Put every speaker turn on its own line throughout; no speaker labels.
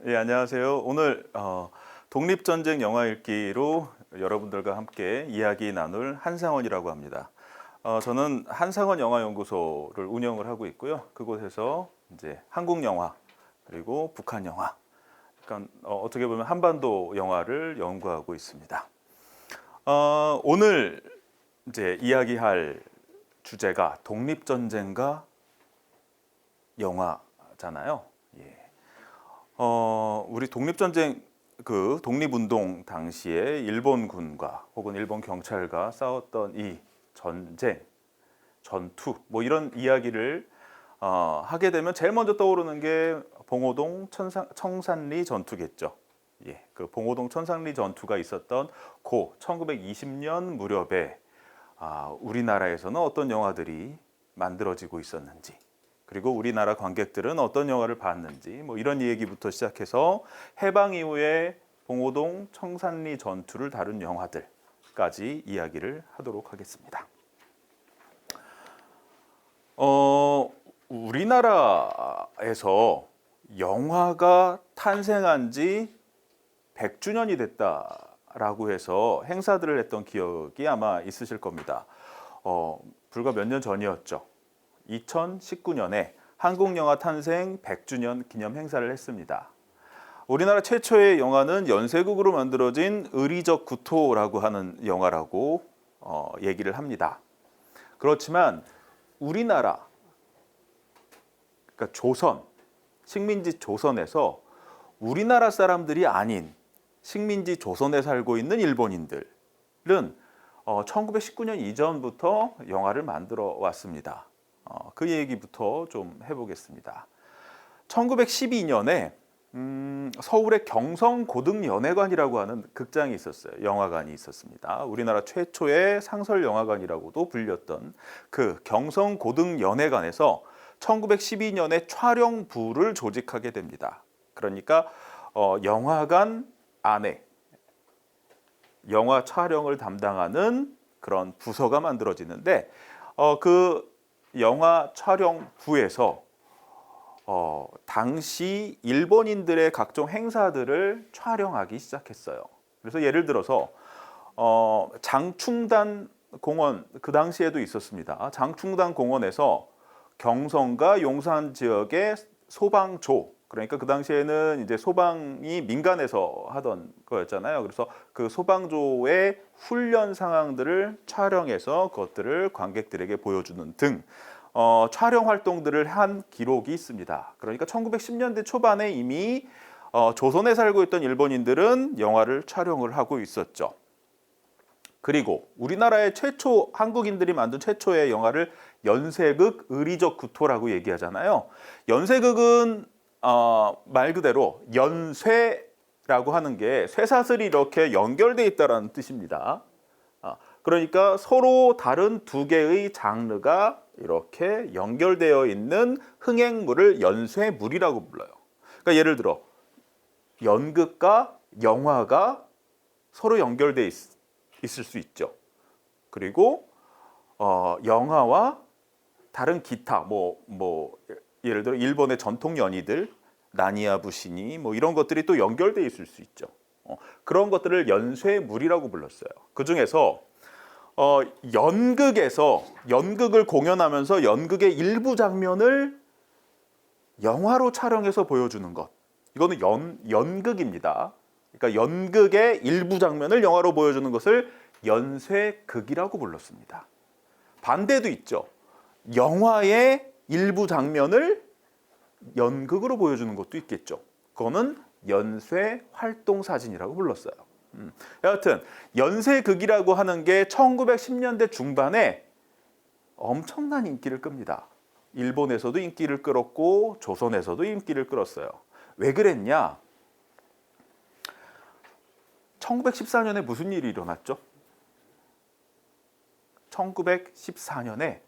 예, 안녕하세요. 오늘 독립전쟁 영화 읽기로 여러분들과 함께 이야기 나눌 한상원이라고 합니다. 저는 한상원 영화연구소를 운영을 하고 있고요. 그곳에서 이제 한국 영화 그리고 북한 영화, 그러니까 어떻게 보면 한반도 영화를 연구하고 있습니다. 오늘 이제 이야기할 주제가 독립전쟁과 영화잖아요. 예. 우리 독립전쟁 그 독립운동 당시에 일본군과 혹은 일본 경찰과 싸웠던 이 전쟁, 전투 뭐 이런 이야기를 하게 되면 제일 먼저 떠오르는 게 봉오동 청산리 전투겠죠. 예, 그 봉오동 청산리 전투가 있었던 고 1920년 무렵에 우리나라에서는 어떤 영화들이 만들어지고 있었는지, 그리고 우리나라 관객들은 어떤 영화를 봤는지 뭐 이런 얘기부터 시작해서 해방 이후에 봉오동 청산리 전투를 다룬 영화들까지 이야기를 하도록 하겠습니다. 우리나라에서 영화가 탄생한 지 100주년이 됐다라고 해서 행사들을 했던 기억이 아마 있으실 겁니다. 불과 몇 년 전이었죠. 2019년에 한국영화 탄생 100주년 기념 행사를 했습니다. 우리나라 최초의 영화는 연쇄극으로 만들어진 의리적 구토라고 하는 영화라고 얘기를 합니다. 그렇지만 우리나라, 그러니까 조선, 식민지 조선에서 우리나라 사람들이 아닌 식민지 조선에 살고 있는 일본인들은 1919년 이전부터 영화를 만들어 왔습니다. 그 얘기부터 좀 해보겠습니다. 1912년에 서울의 경성고등연회관이라고 하는 극장이 있었어요. 영화관이 있었습니다. 우리나라 최초의 상설영화관이라고도 불렸던 그 경성고등연회관에서 1912년에 촬영부를 조직하게 됩니다. 그러니까 영화관 안에 영화 촬영을 담당하는 그런 부서가 만들어지는데 그 영화 촬영부에서 당시 일본인들의 각종 행사들을 촬영하기 시작했어요. 그래서 예를 들어서 장충단 공원, 그 당시에도 있었습니다. 장충단 공원에서 경성과 용산 지역의 소방조, 그러니까 그 당시에는 이제 소방이 민간에서 하던 거였잖아요. 그래서 그 소방조의 훈련 상황들을 촬영해서 그것들을 관객들에게 보여주는 등 촬영 활동들을 한 기록이 있습니다. 그러니까 1910년대 초반에 이미 조선에 살고 있던 일본인들은 영화를 촬영을 하고 있었죠. 그리고 우리나라의 최초 한국인들이 만든 최초의 영화를 연쇄극 의리적 구토라고 얘기하잖아요. 연쇄극은 말 그대로 연쇄라고 하는 게 쇠사슬이 이렇게 연결되어 있다는 뜻입니다. 그러니까 서로 다른 두 개의 장르가 이렇게 연결되어 있는 흥행물을 연쇄물이라고 불러요. 그러니까 예를 들어 연극과 영화가 서로 연결되어 있을 수 있죠. 그리고 영화와 다른 기타 뭐 예를 들어 일본의 전통 연희들 나니야 부시니 뭐 이런 것들이 또 연결되어 있을 수 있죠. 그런 것들을 연쇄물이라고 불렀어요. 그 중에서 연극에서 연극을 공연하면서 연극의 일부 장면을 영화로 촬영해서 보여주는 것, 이거는 연극입니다. 그러니까 연극의 일부 장면을 영화로 보여주는 것을 연쇄극이라고 불렀습니다. 반대도 있죠. 영화의 일부 장면을 연극으로 보여주는 것도 있겠죠. 그거는 연쇄 활동 사진이라고 불렀어요. 여하튼 연쇄극이라고 하는 게 1910년대 중반에 엄청난 인기를 끕니다. 일본에서도 인기를 끌었고 조선에서도 인기를 끌었어요. 왜 그랬냐? 1914년에 무슨 일이 일어났죠? 1914년에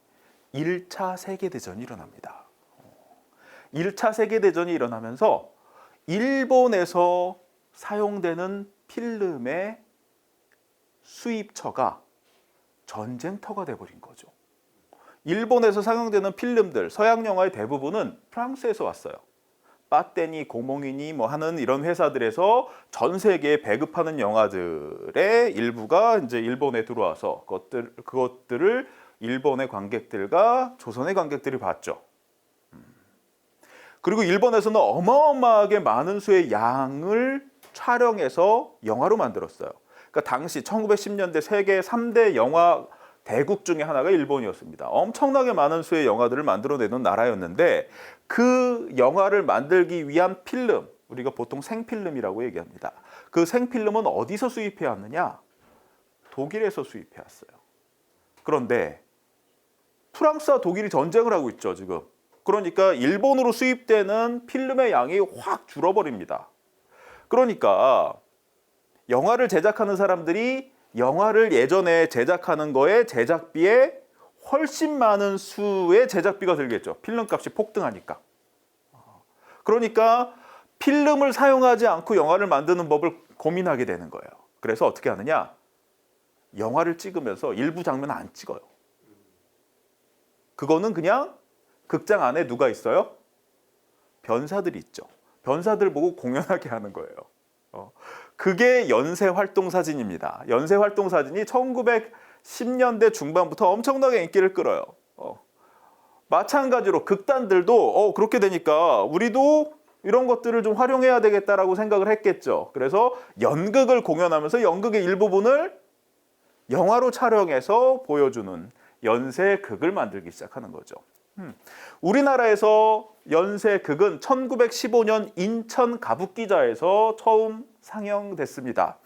1차 세계대전이 일어납니다. 1차 세계대전이 일어나면서 일본에서 사용되는 필름의 수입처가 전쟁터가 돼버린 거죠. 일본에서 사용되는 필름들, 서양 영화의 대부분은 프랑스에서 왔어요. 빠떼니 고몽이니 뭐 하는 이런 회사들에서 전 세계에 배급하는 영화들의 일부가 이제 일본에 들어와서 그것들을 일본의 관객들과 조선의 관객들이 봤죠. 그리고 일본에서는 어마어마하게 많은 수의 양을 촬영해서 영화로 만들었어요. 그러니까 당시 1910년대 세계 3대 영화 대국 중에 하나가 일본이었습니다. 엄청나게 많은 수의 영화들을 만들어내는 나라였는데 그 영화를 만들기 위한 필름, 우리가 보통 생필름이라고 얘기합니다. 그 생필름은 어디서 수입해 왔느냐? 독일에서 수입해 왔어요. 그런데 프랑스와 독일이 전쟁을 하고 있죠, 지금. 그러니까 일본으로 수입되는 필름의 양이 확 줄어버립니다. 그러니까 영화를 제작하는 사람들이 영화를 예전에 제작하는 거에 제작비에 훨씬 많은 수의 제작비가 들겠죠. 필름값이 폭등하니까. 그러니까 필름을 사용하지 않고 영화를 만드는 법을 고민하게 되는 거예요. 그래서 어떻게 하느냐? 영화를 찍으면서 일부 장면 안 찍어요. 그거는 그냥 극장 안에 누가 있어요? 변사들이 있죠. 변사들 보고 공연하게 하는 거예요. 그게 연쇄활동사진입니다. 연쇄활동사진이 1910년대 중반부터 엄청나게 인기를 끌어요. 마찬가지로 극단들도 그렇게 되니까 우리도 이런 것들을 좀 활용해야 되겠다라고 생각을 했겠죠. 그래서 연극을 공연하면서 연극의 일부분을 영화로 촬영해서 보여주는 연쇄극을 만들기 시작하는 거죠. 우리나라에서 연쇄극은 1915년 인천 가북기자에서 처음 상영됐습니다.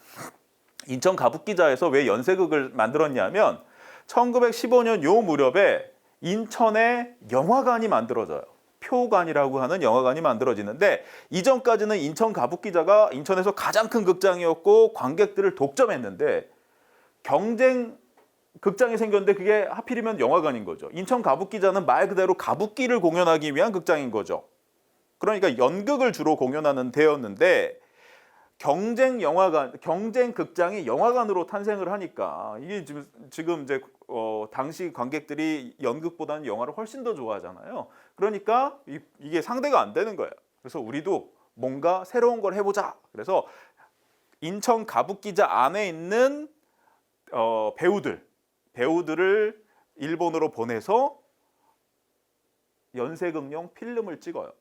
인천 가북기자에서 왜 연쇄극을 만들었냐면 1915년 요 무렵에 인천에 영화관이 만들어져요. 표관이라고 하는 영화관이 만들어지는데 이전까지는 인천 가북기자가 인천에서 가장 큰 극장이었고 관객들을 독점했는데 경쟁 극장이 생겼는데 그게 하필이면 영화관인 거죠. 인천 가북기자는 말 그대로 가북기를 공연하기 위한 극장인 거죠. 그러니까 연극을 주로 공연하는 데였는데 경쟁 영화관, 경쟁 극장이 영화관으로 탄생을 하니까 이게 지금 이제 당시 관객들이 연극보다는 영화를 훨씬 더 좋아하잖아요. 그러니까 이게 상대가 안 되는 거예요. 그래서 우리도 뭔가 새로운 걸 해보자. 그래서 인천 가북기자 안에 있는 배우들을 일본으로 보내서 연쇄극용 필름을 찍어요.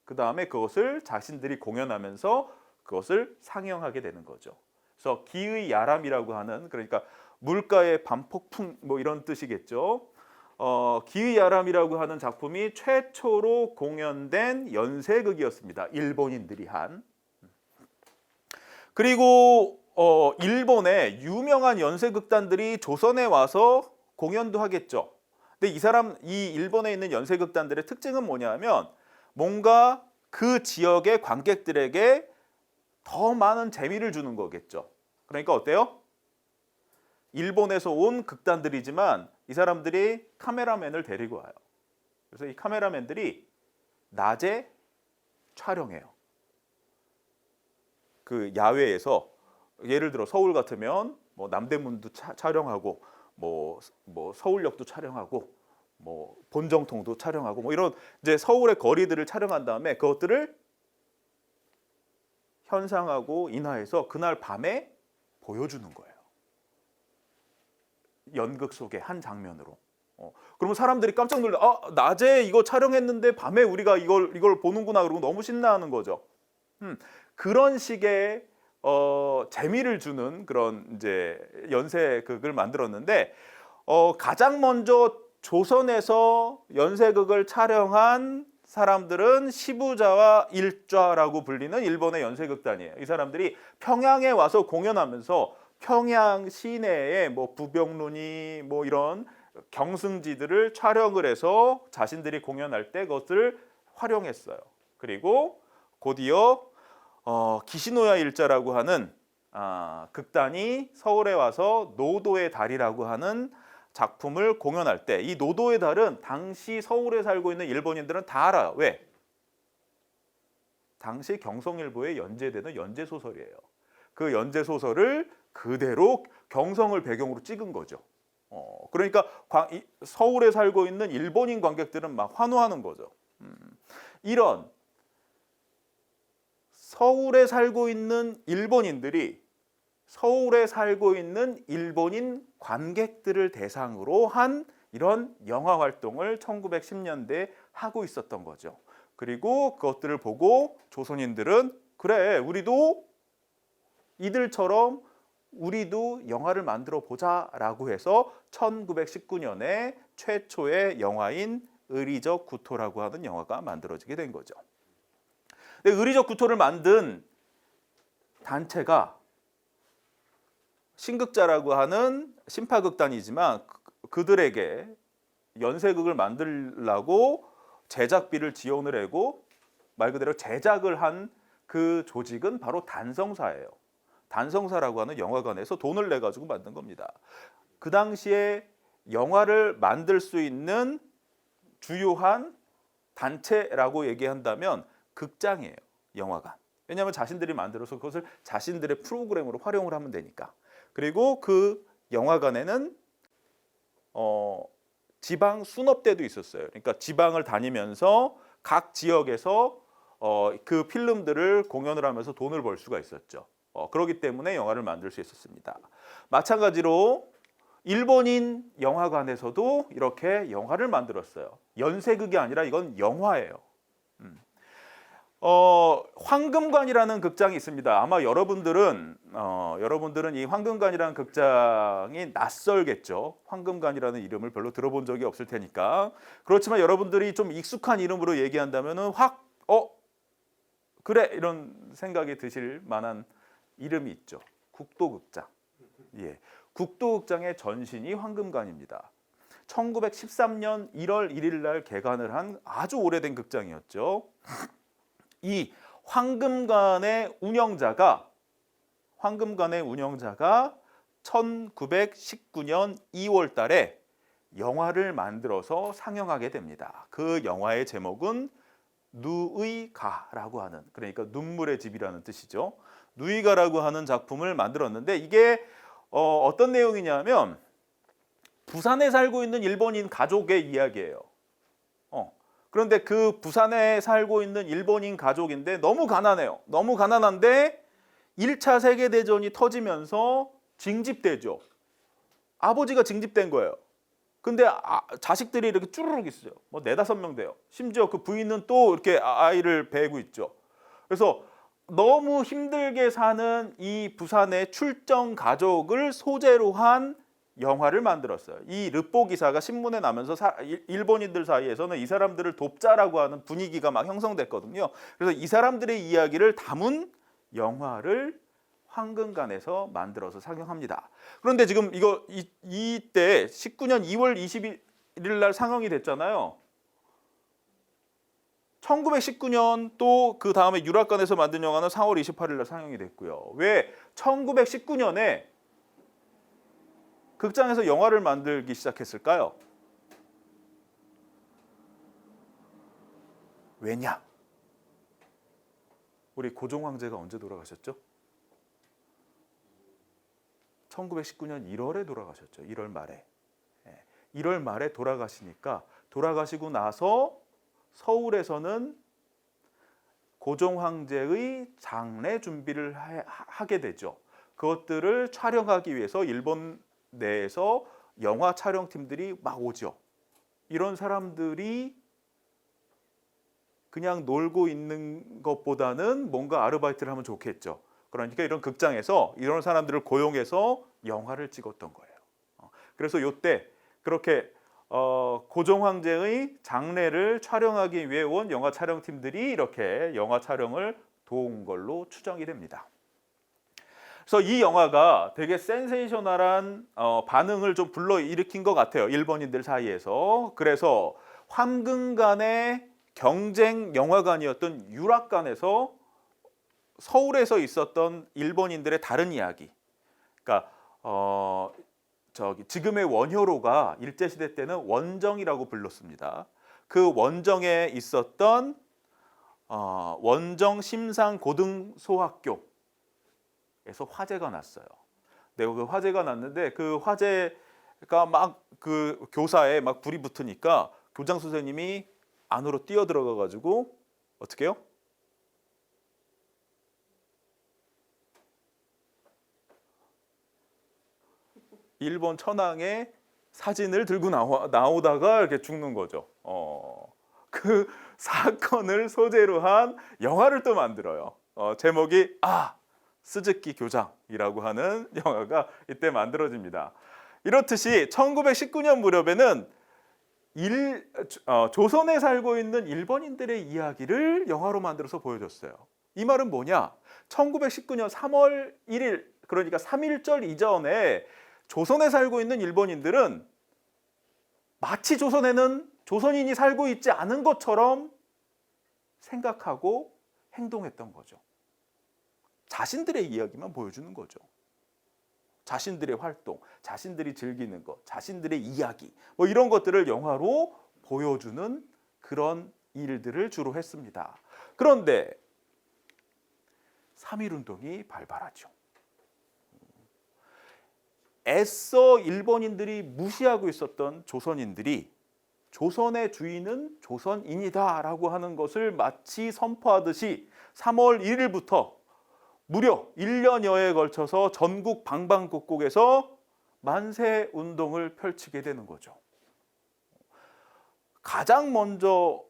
그 다음에 그것을 자신들이 공연하면서 그것을 상영하게 되는 거죠. 그래서 기의 야람이라고 하는, 그러니까 물가의 반폭풍 뭐 이런 뜻이겠죠. 기의 야람이라고 하는 작품이 최초로 공연된 연쇄극이었습니다. 일본인들이 한. 그리고 일본의 유명한 연쇄극단들이 조선에 와서 공연도 하겠죠. 근데 이 일본에 있는 연쇄극단들의 특징은 뭐냐면 뭔가 그 지역의 관객들에게 더 많은 재미를 주는 거겠죠. 그러니까 어때요? 일본에서 온 극단들이지만 이 사람들이 카메라맨을 데리고 와요. 그래서 이 카메라맨들이 낮에 촬영해요. 그 야외에서 예를 들어 서울 같으면 뭐 남대문도 촬영하고 뭐 서울역도 촬영하고 뭐 본정통도 촬영하고 뭐 이런 이제 서울의 거리들을 촬영한 다음에 그것들을 현상하고 인화해서 그날 밤에 보여주는 거예요. 연극 속의 한 장면으로. 그러면 사람들이 깜짝 놀라. 낮에 이거 촬영했는데 밤에 우리가 이걸 보는구나. 그러고 너무 신나하는 거죠. 그런 식의 재미를 주는 그런 이제 연쇄극을 만들었는데 가장 먼저 조선에서 연쇄극을 촬영한 사람들은 시부자와 일좌라고 불리는 일본의 연쇄극단이에요. 이 사람들이 평양에 와서 공연하면서 평양 시내에 뭐 부병루니 뭐 이런 경승지들을 촬영을 해서 자신들이 공연할 때 그것을 활용했어요. 그리고 곧이어 기시노야 일자라고 하는 극단이 서울에 와서 노도의 달이라고 하는 작품을 공연할 때 이 노도의 달은 당시 서울에 살고 있는 일본인들은 다 알아요. 왜? 당시 경성일보에 연재되는 연재소설이에요. 그 연재소설을 그대로 경성을 배경으로 찍은 거죠. 그러니까 서울에 살고 있는 일본인 관객들은 막 환호하는 거죠. 이런 서울에 살고 있는 일본인들이 서울에 살고 있는 일본인 관객들을 대상으로 한 이런 영화 활동을 1910년대에 하고 있었던 거죠. 그리고 그것들을 보고 조선인들은 그래, 이들처럼 우리도 영화를 만들어 보자라고 해서 1919년에 최초의 영화인 의리적 구토라고 하는 영화가 만들어지게 된 거죠. 근데 의리적 구토를 만든 단체가 신극자라고 하는 신파극단이지만 그들에게 연쇄극을 만들려고 제작비를 지원을 하고 말 그대로 제작을 한 그 조직은 바로 단성사예요. 단성사라고 하는 영화관에서 돈을 내 가지고 만든 겁니다. 그 당시에 영화를 만들 수 있는 주요한 단체라고 얘기한다면 극장이에요. 영화관. 왜냐하면 자신들이 만들어서 그것을 자신들의 프로그램으로 활용을 하면 되니까. 그리고 그 영화관에는 지방 순업대도 있었어요. 그러니까 지방을 다니면서 각 지역에서 그 필름들을 공연을 하면서 돈을 벌 수가 있었죠. 그렇기 때문에 영화를 만들 수 있었습니다. 마찬가지로 일본인 영화관에서도 이렇게 영화를 만들었어요. 연쇄극이 아니라 이건 영화예요. 황금관이라는 극장이 있습니다. 아마 여러분들은 이 황금관이라는 극장이 낯설겠죠. 황금관이라는 이름을 별로 들어본 적이 없을 테니까. 그렇지만 여러분들이 좀 익숙한 이름으로 얘기한다면은 그래 이런 생각이 드실 만한 이름이 있죠. 국도극장. 예, 국도극장의 전신이 황금관입니다. 1913년 1월 1일 날 개관을 한 아주 오래된 극장이었죠. 이 황금관의 운영자가 1919년 2월 달에 영화를 만들어서 상영하게 됩니다. 그 영화의 제목은 누의가라고 하는, 그러니까 눈물의 집이라는 뜻이죠. 누의가라고 하는 작품을 만들었는데 이게 어떤 내용이냐면 부산에 살고 있는 일본인 가족의 이야기예요. 그런데 그 부산에 살고 있는 일본인 가족인데 너무 가난해요. 너무 가난한데 1차 세계대전이 터지면서 징집되죠. 아버지가 징집된 거예요. 근데 자식들이 이렇게 쭈르륵 있어요. 뭐 4-5명 돼요. 심지어 그 부인은 또 이렇게 아이를 배고 있죠. 그래서 너무 힘들게 사는 이 부산의 출정 가족을 소재로 한 영화를 만들었어요. 이 르포 기사가 신문에 나면서 일본인들 사이에서는 이 사람들을 돕자라고 하는 분위기가 막 형성됐거든요. 그래서 이 사람들의 이야기를 담은 영화를 황금관에서 만들어서 상영합니다. 그런데 지금 이때 19년 2월 21일 날 상영이 됐잖아요. 1919년 또 그 다음에 유락관에서 만든 영화는 4월 28일 날 상영이 됐고요. 왜 1919년에 극장에서 영화를 만들기 시작했을까요? 왜냐? 우리 고종 황제가 언제 돌아가셨죠? 1919년 1월에 돌아가셨죠. 1월 말에. 1월 말에 돌아가시니까 돌아가시고 나서 서울에서는 고종 황제의 장례 준비를 하게 되죠. 그것들을 촬영하기 위해서 일본 내에서 영화 촬영팀들이 막 오죠. 이런 사람들이 그냥 놀고 있는 것보다는 뭔가 아르바이트를 하면 좋겠죠. 그러니까 이런 극장에서 이런 사람들을 고용해서 영화를 찍었던 거예요. 그래서 이때 그렇게 고종 황제의 장례를 촬영하기 위해 온 영화 촬영팀들이 이렇게 영화 촬영을 도운 걸로 추정이 됩니다. 그래서 이 영화가 되게 센세이셔널한 반응을 좀 불러일으킨 것 같아요. 일본인들 사이에서. 그래서 황금관의 경쟁 영화관이었던 유락관에서 서울에서 있었던 일본인들의 다른 이야기. 그러니까 지금의 원효로가 일제시대 때는 원정이라고 불렀습니다. 그 원정에 있었던 원정 심상고등소학교에서 화재가 났어요. 네, 그 화재가 났는데 그 화재가 막 그 교사에 막 불이 붙으니까 교장 선생님이 안으로 뛰어 들어가 가지고 어떻게 해요? 일본 천황의 사진을 들고 나오다가 이렇게 죽는 거죠. 그 사건을 소재로 한 영화를 또 만들어요. 제목이 스즈키 교장이라고 하는 영화가 이때 만들어집니다. 이렇듯이 1919년 무렵에는 조선에 살고 있는 일본인들의 이야기를 영화로 만들어서 보여줬어요. 이 말은 뭐냐? 1919년 3월 1일, 그러니까 3.1절 이전에 조선에 살고 있는 일본인들은 마치 조선에는 조선인이 살고 있지 않은 것처럼 생각하고 행동했던 거죠. 자신들의 이야기만 보여주는 거죠. 자신들의 활동, 자신들이 즐기는 것, 자신들의 이야기, 뭐 이런 것들을 영화로 보여주는 그런 일들을 주로 했습니다. 그런데 3.1운동이 발발하죠. 애써 일본인들이 무시하고 있었던 조선인들이 조선의 주인은 조선인이다라고 하는 것을 마치 선포하듯이 3월 1일부터 무려 1년여에 걸쳐서 전국 방방곡곡에서 만세 운동을 펼치게 되는 거죠. 가장 먼저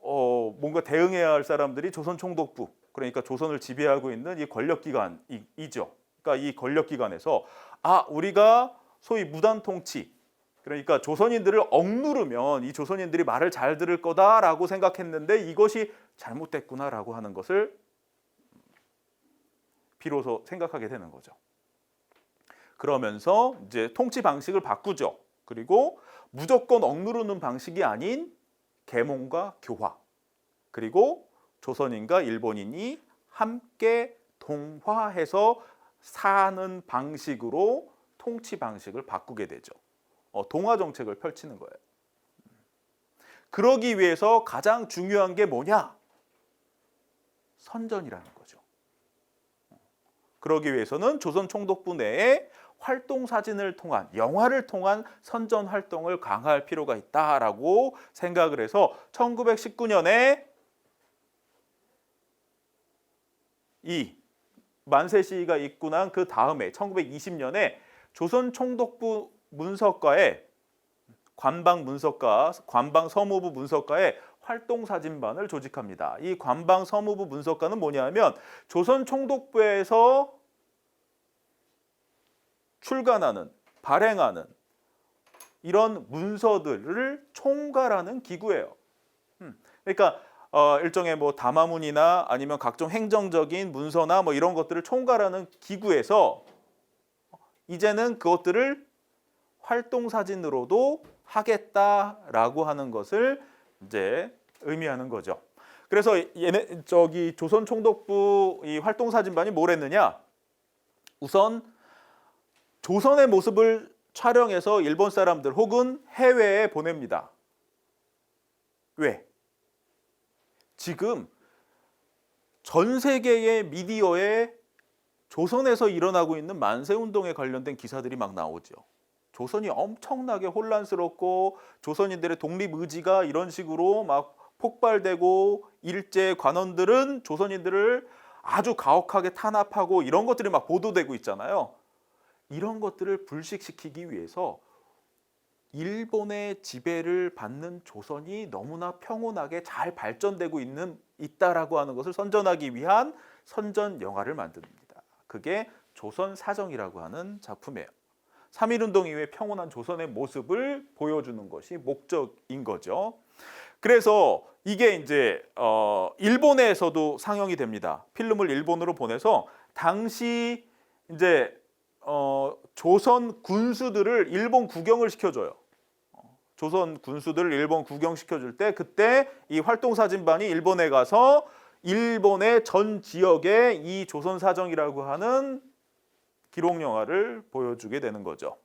뭔가 대응해야 할 사람들이 조선총독부, 그러니까 조선을 지배하고 있는 이 권력기관이죠. 그러니까 이 권력기관에서 우리가 소위 무단통치, 그러니까 조선인들을 억누르면 이 조선인들이 말을 잘 들을 거다라고 생각했는데 이것이 잘못됐구나라고 하는 것을 비로소 생각하게 되는 거죠. 그러면서 이제 통치 방식을 바꾸죠. 그리고 무조건 억누르는 방식이 아닌 계몽과 교화, 그리고 조선인과 일본인이 함께 동화해서 사는 방식으로 통치 방식을 바꾸게 되죠. 동화 정책을 펼치는 거예요. 그러기 위해서 가장 중요한 게 뭐냐? 선전이라는 거죠. 그러기 위해서는 조선 총독부 내에 활동 사진을 통한, 영화를 통한 선전 활동을 강화할 필요가 있다라고 생각을 해서 1919년에 이 만세 시위가 있고 난 그 다음에 1920년에 조선 총독부 문서과에 관방 서무부 문서과에 활동 사진반을 조직합니다. 이 관방 서무부 문서과는 뭐냐면 조선 총독부에서 출간하는, 발행하는 이런 문서들을 총괄하는 기구예요. 그러니까 일종의 뭐 담화문이나 아니면 각종 행정적인 문서나 뭐 이런 것들을 총괄하는 기구에서 이제는 그것들을 활동 사진으로도 하겠다라고 하는 것을 이제 의미하는 거죠. 그래서 조선 총독부 이 활동 사진반이 뭘 했느냐? 우선 조선의 모습을 촬영해서 일본 사람들 혹은 해외에 보냅니다. 왜? 지금 전 세계의 미디어에 조선에서 일어나고 있는 만세운동에 관련된 기사들이 막 나오죠. 조선이 엄청나게 혼란스럽고 조선인들의 독립의지가 이런 식으로 막 폭발되고 일제 관원들은 조선인들을 아주 가혹하게 탄압하고 이런 것들이 막 보도되고 있잖아요. 이런 것들을 불식시키기 위해서 일본의 지배를 받는 조선이 너무나 평온하게 잘 발전되고 있다라고 하는 것을 선전하기 위한 선전 영화를 만듭니다. 그게 조선사정이라고 하는 작품이에요. 3.1운동 이후에 평온한 조선의 모습을 보여주는 것이 목적인 거죠. 그래서 이게 이제 일본에서도 상영이 됩니다. 필름을 일본으로 보내서 당시 이제 조선 군수들을 일본 구경을 시켜줘요. 조선 군수들을 일본 구경시켜줄 때 그때 이 활동사진반이 일본에 가서 일본의 전 지역에 이 조선사정이라고 하는 기록영화를 보여주게 되는 거죠.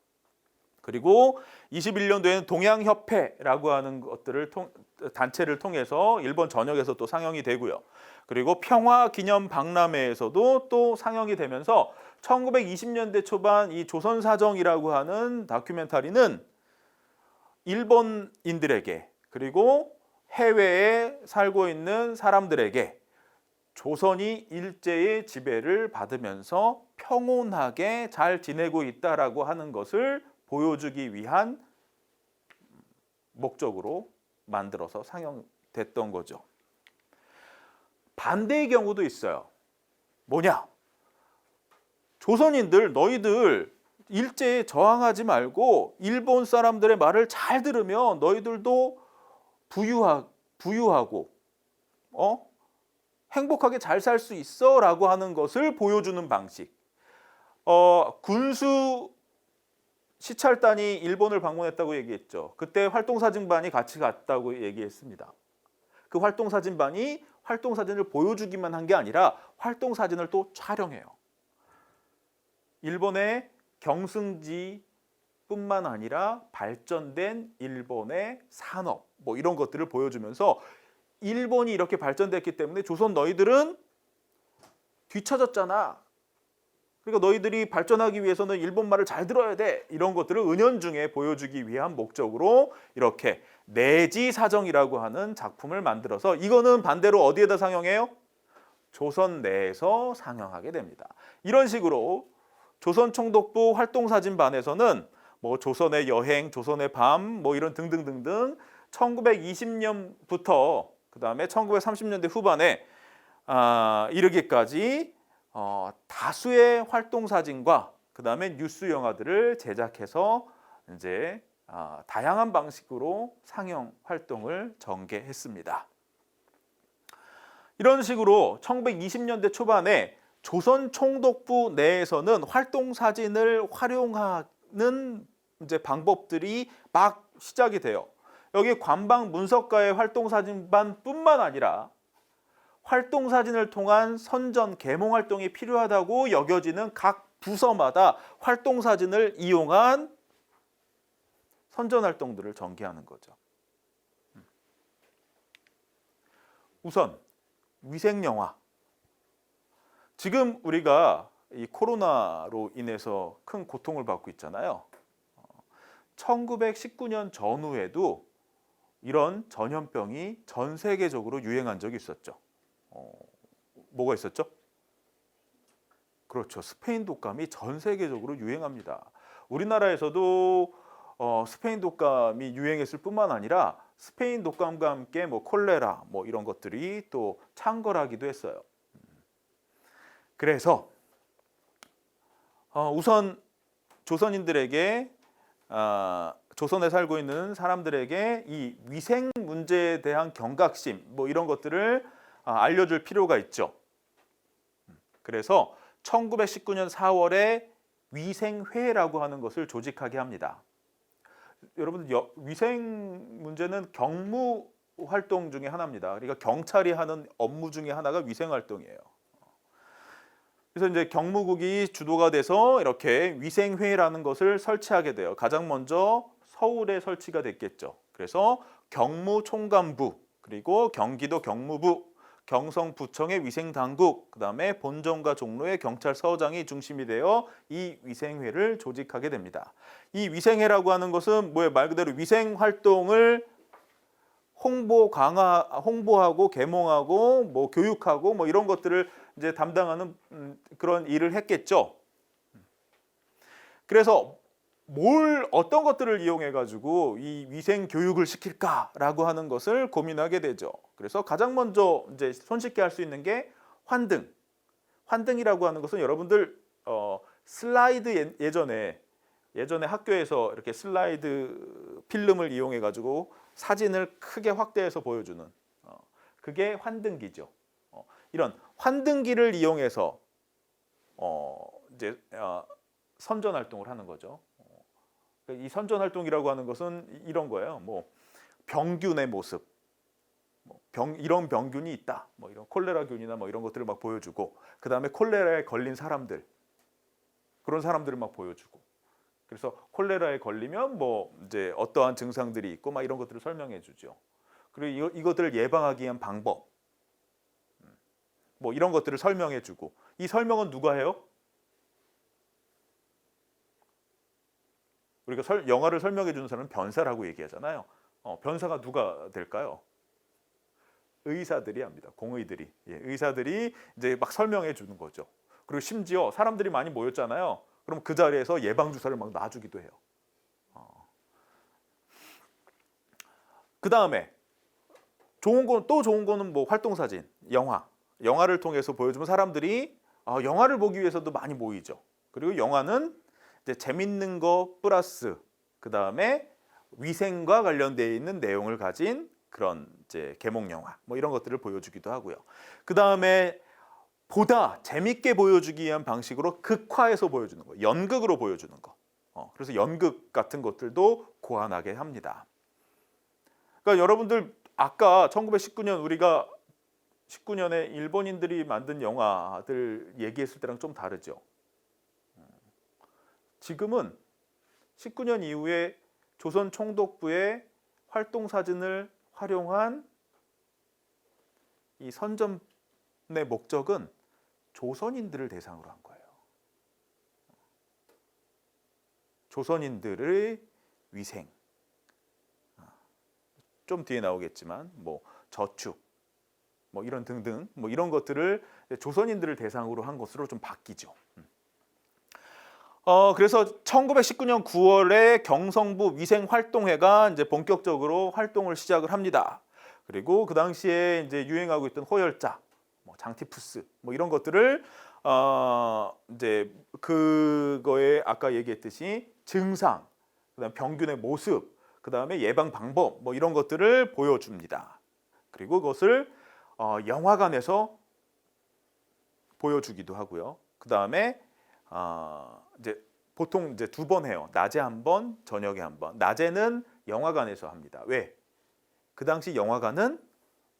그리고 21년도에는 동양협회라고 하는 단체를 통해서 일본 전역에서 또 상영이 되고요. 그리고 평화기념박람회에서도 또 상영이 되면서 1920년대 초반 이 조선사정이라고 하는 다큐멘터리는 일본인들에게 그리고 해외에 살고 있는 사람들에게 조선이 일제의 지배를 받으면서 평온하게 잘 지내고 있다라고 하는 것을 보여주기 위한 목적으로 만들어서 상영됐던 거죠. 반대의 경우도 있어요. 뭐냐? 조선인들 너희들 일제에 저항하지 말고 일본 사람들의 말을 잘 들으면 너희들도 부유하고 행복하게 잘 살 수 있어라고 하는 것을 보여주는 방식. 군수 시찰단이 일본을 방문했다고 얘기했죠. 그때 활동사진반이 같이 갔다고 얘기했습니다. 그 활동사진반이 활동사진을 보여주기만 한 게 아니라 활동사진을 또 촬영해요. 일본의 경승지뿐만 아니라 발전된 일본의 산업 뭐 이런 것들을 보여주면서 일본이 이렇게 발전됐기 때문에 조선 너희들은 뒤처졌잖아. 그러니까 너희들이 발전하기 위해서는 일본 말을 잘 들어야 돼. 이런 것들을 은연중에 보여주기 위한 목적으로 이렇게 내지사정이라고 하는 작품을 만들어서 이거는 반대로 어디에다 상영해요? 조선 내에서 상영하게 됩니다. 이런 식으로 조선총독부 활동사진반에서는 뭐 조선의 여행, 조선의 밤, 뭐 이런 등등등등 1920년부터 그 다음에 1930년대 후반에 이르기까지 다수의 활동사진과 그 다음에 뉴스 영화들을 제작해서 이제 다양한 방식으로 상영 활동을 전개했습니다. 이런 식으로 1920년대 초반에 조선 총독부 내에서는 활동 사진을 활용하는 이제 방법들이 막 시작이 돼요. 여기 관방 문석가의 활동 사진반뿐만 아니라 활동 사진을 통한 선전 계몽 활동이 필요하다고 여겨지는 각 부서마다 활동 사진을 이용한 선전 활동들을 전개하는 거죠. 우선 위생 영화. 지금 우리가 이 코로나로 인해서 큰 고통을 받고 있잖아요. 1919년 전후에도 이런 전염병이 전 세계적으로 유행한 적이 있었죠. 뭐가 있었죠? 그렇죠. 스페인 독감이 전 세계적으로 유행합니다. 우리나라에서도 스페인 독감이 유행했을 뿐만 아니라 스페인 독감과 함께 뭐 콜레라 뭐 이런 것들이 또 창궐하기도 했어요. 그래서 우선 조선인들에게 조선에 살고 있는 사람들에게 이 위생 문제에 대한 경각심 뭐 이런 것들을 알려줄 필요가 있죠. 그래서 1919년 4월에 위생회라고 하는 것을 조직하게 합니다. 여러분들 위생 문제는 경무 활동 중에 하나입니다. 그러니까 경찰이 하는 업무 중에 하나가 위생 활동이에요. 그래서 이제 경무국이 주도가 돼서 이렇게 위생회라는 것을 설치하게 돼요. 가장 먼저 서울에 설치가 됐겠죠. 그래서 경무총감부, 그리고 경기도 경무부, 경성부청의 위생당국, 그다음에 본점과 종로의 경찰서장이 중심이 되어 이 위생회를 조직하게 됩니다. 이 위생회라고 하는 것은 말 그대로 위생 활동을 홍보하고 계몽하고 뭐 교육하고 뭐 이런 것들을 이제 담당하는 그런 일을 했겠죠. 그래서 어떤 것들을 이용해 가지고 이 위생 교육을 시킬까라고 하는 것을 고민하게 되죠. 그래서 가장 먼저 이제 손쉽게 할 수 있는 게 환등. 환등이라고 하는 것은 여러분들 슬라이드 예전에 학교에서 이렇게 슬라이드 필름을 이용해 가지고 사진을 크게 확대해서 보여주는 그게 환등기죠. 이런 환등기를 이용해서 이제 선전 활동을 하는 거죠. 이 선전 활동이라고 하는 것은 이런 거예요. 뭐 병균의 모습, 이런 병균이 있다. 뭐 이런 콜레라균이나 뭐 이런 것들을 막 보여주고, 그 다음에 콜레라에 걸린 사람들, 그런 사람들을 막 보여주고. 그래서 콜레라에 걸리면 뭐 이제 어떠한 증상들이 있고 막 이런 것들을 설명해 주죠. 그리고 이것들을 예방하기 위한 방법, 뭐 이런 것들을 설명해 주고. 이 설명은 누가 해요? 우리가 영화를 설명해 주는 사람은 변사라고 얘기하잖아요. 변사가 누가 될까요? 의사들이 합니다. 공의들이. 의사들이 이제 막 설명해 주는 거죠. 그리고 심지어 사람들이 많이 모였잖아요. 그럼 그 자리에서 예방 주사를 막 놔주기도 해요. 그 다음에 또 좋은 거는 뭐 활동사진, 영화를 통해서 보여주면 사람들이 영화를 보기 위해서도 많이 모이죠. 그리고 영화는 이제 재밌는 거 플러스 그 다음에 위생과 관련되어 있는 내용을 가진 그런 이제 계몽 영화 뭐 이런 것들을 보여주기도 하고요. 그 다음에 보다 재밌게 보여주기 위한 방식으로 극화해서 보여주는 거, 연극으로 보여주는 거. 그래서 연극 같은 것들도 고안하게 합니다. 그러니까 여러분들 아까 1919년 우리가 19년에 일본인들이 만든 영화들 얘기했을 때랑 좀 다르죠. 지금은 19년 이후에 조선 총독부의 활동 사진을 활용한 이 선전의 목적은 조선인들을 대상으로 한 거예요. 조선인들의 위생, 좀 뒤에 나오겠지만 뭐 저축, 뭐 이런 등등 뭐 이런 것들을 조선인들을 대상으로 한 것으로 좀 바뀌죠. 그래서 1919년 9월에 경성부 위생활동회가 이제 본격적으로 활동을 시작을 합니다. 그리고 그 당시에 이제 유행하고 있던 호열자, 뭐 장티푸스, 뭐 이런 것들을 이제 그거에 아까 얘기했듯이 증상, 그다음 병균의 모습, 그다음에 예방 방법, 뭐 이런 것들을 보여줍니다. 그리고 그것을 영화관에서 보여주기도 하고요. 그다음에 이제 보통 이제 2번 해요. 낮에 한 번, 저녁에 한 번. 낮에는 영화관에서 합니다. 왜? 그 당시 영화관은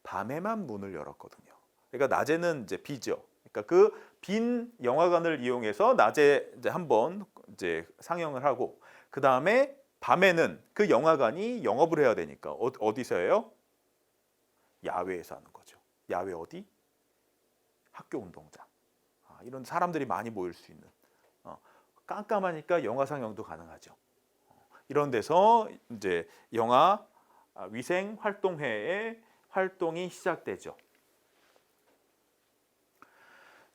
밤에만 문을 열었거든요. 그러니까 낮에는 이제 비죠. 그러니까 그 빈 영화관을 이용해서 낮에 이제 한 번 이제 상영을 하고 그 다음에 밤에는 그 영화관이 영업을 해야 되니까 어디서 해요? 야외에서 하는 거죠. 야외 어디? 학교 운동장. 이런 사람들이 많이 모일 수 있는. 깜깜하니까 영화 상영도 가능하죠. 이런 데서 이제 영화 위생 활동회의 활동이 시작되죠.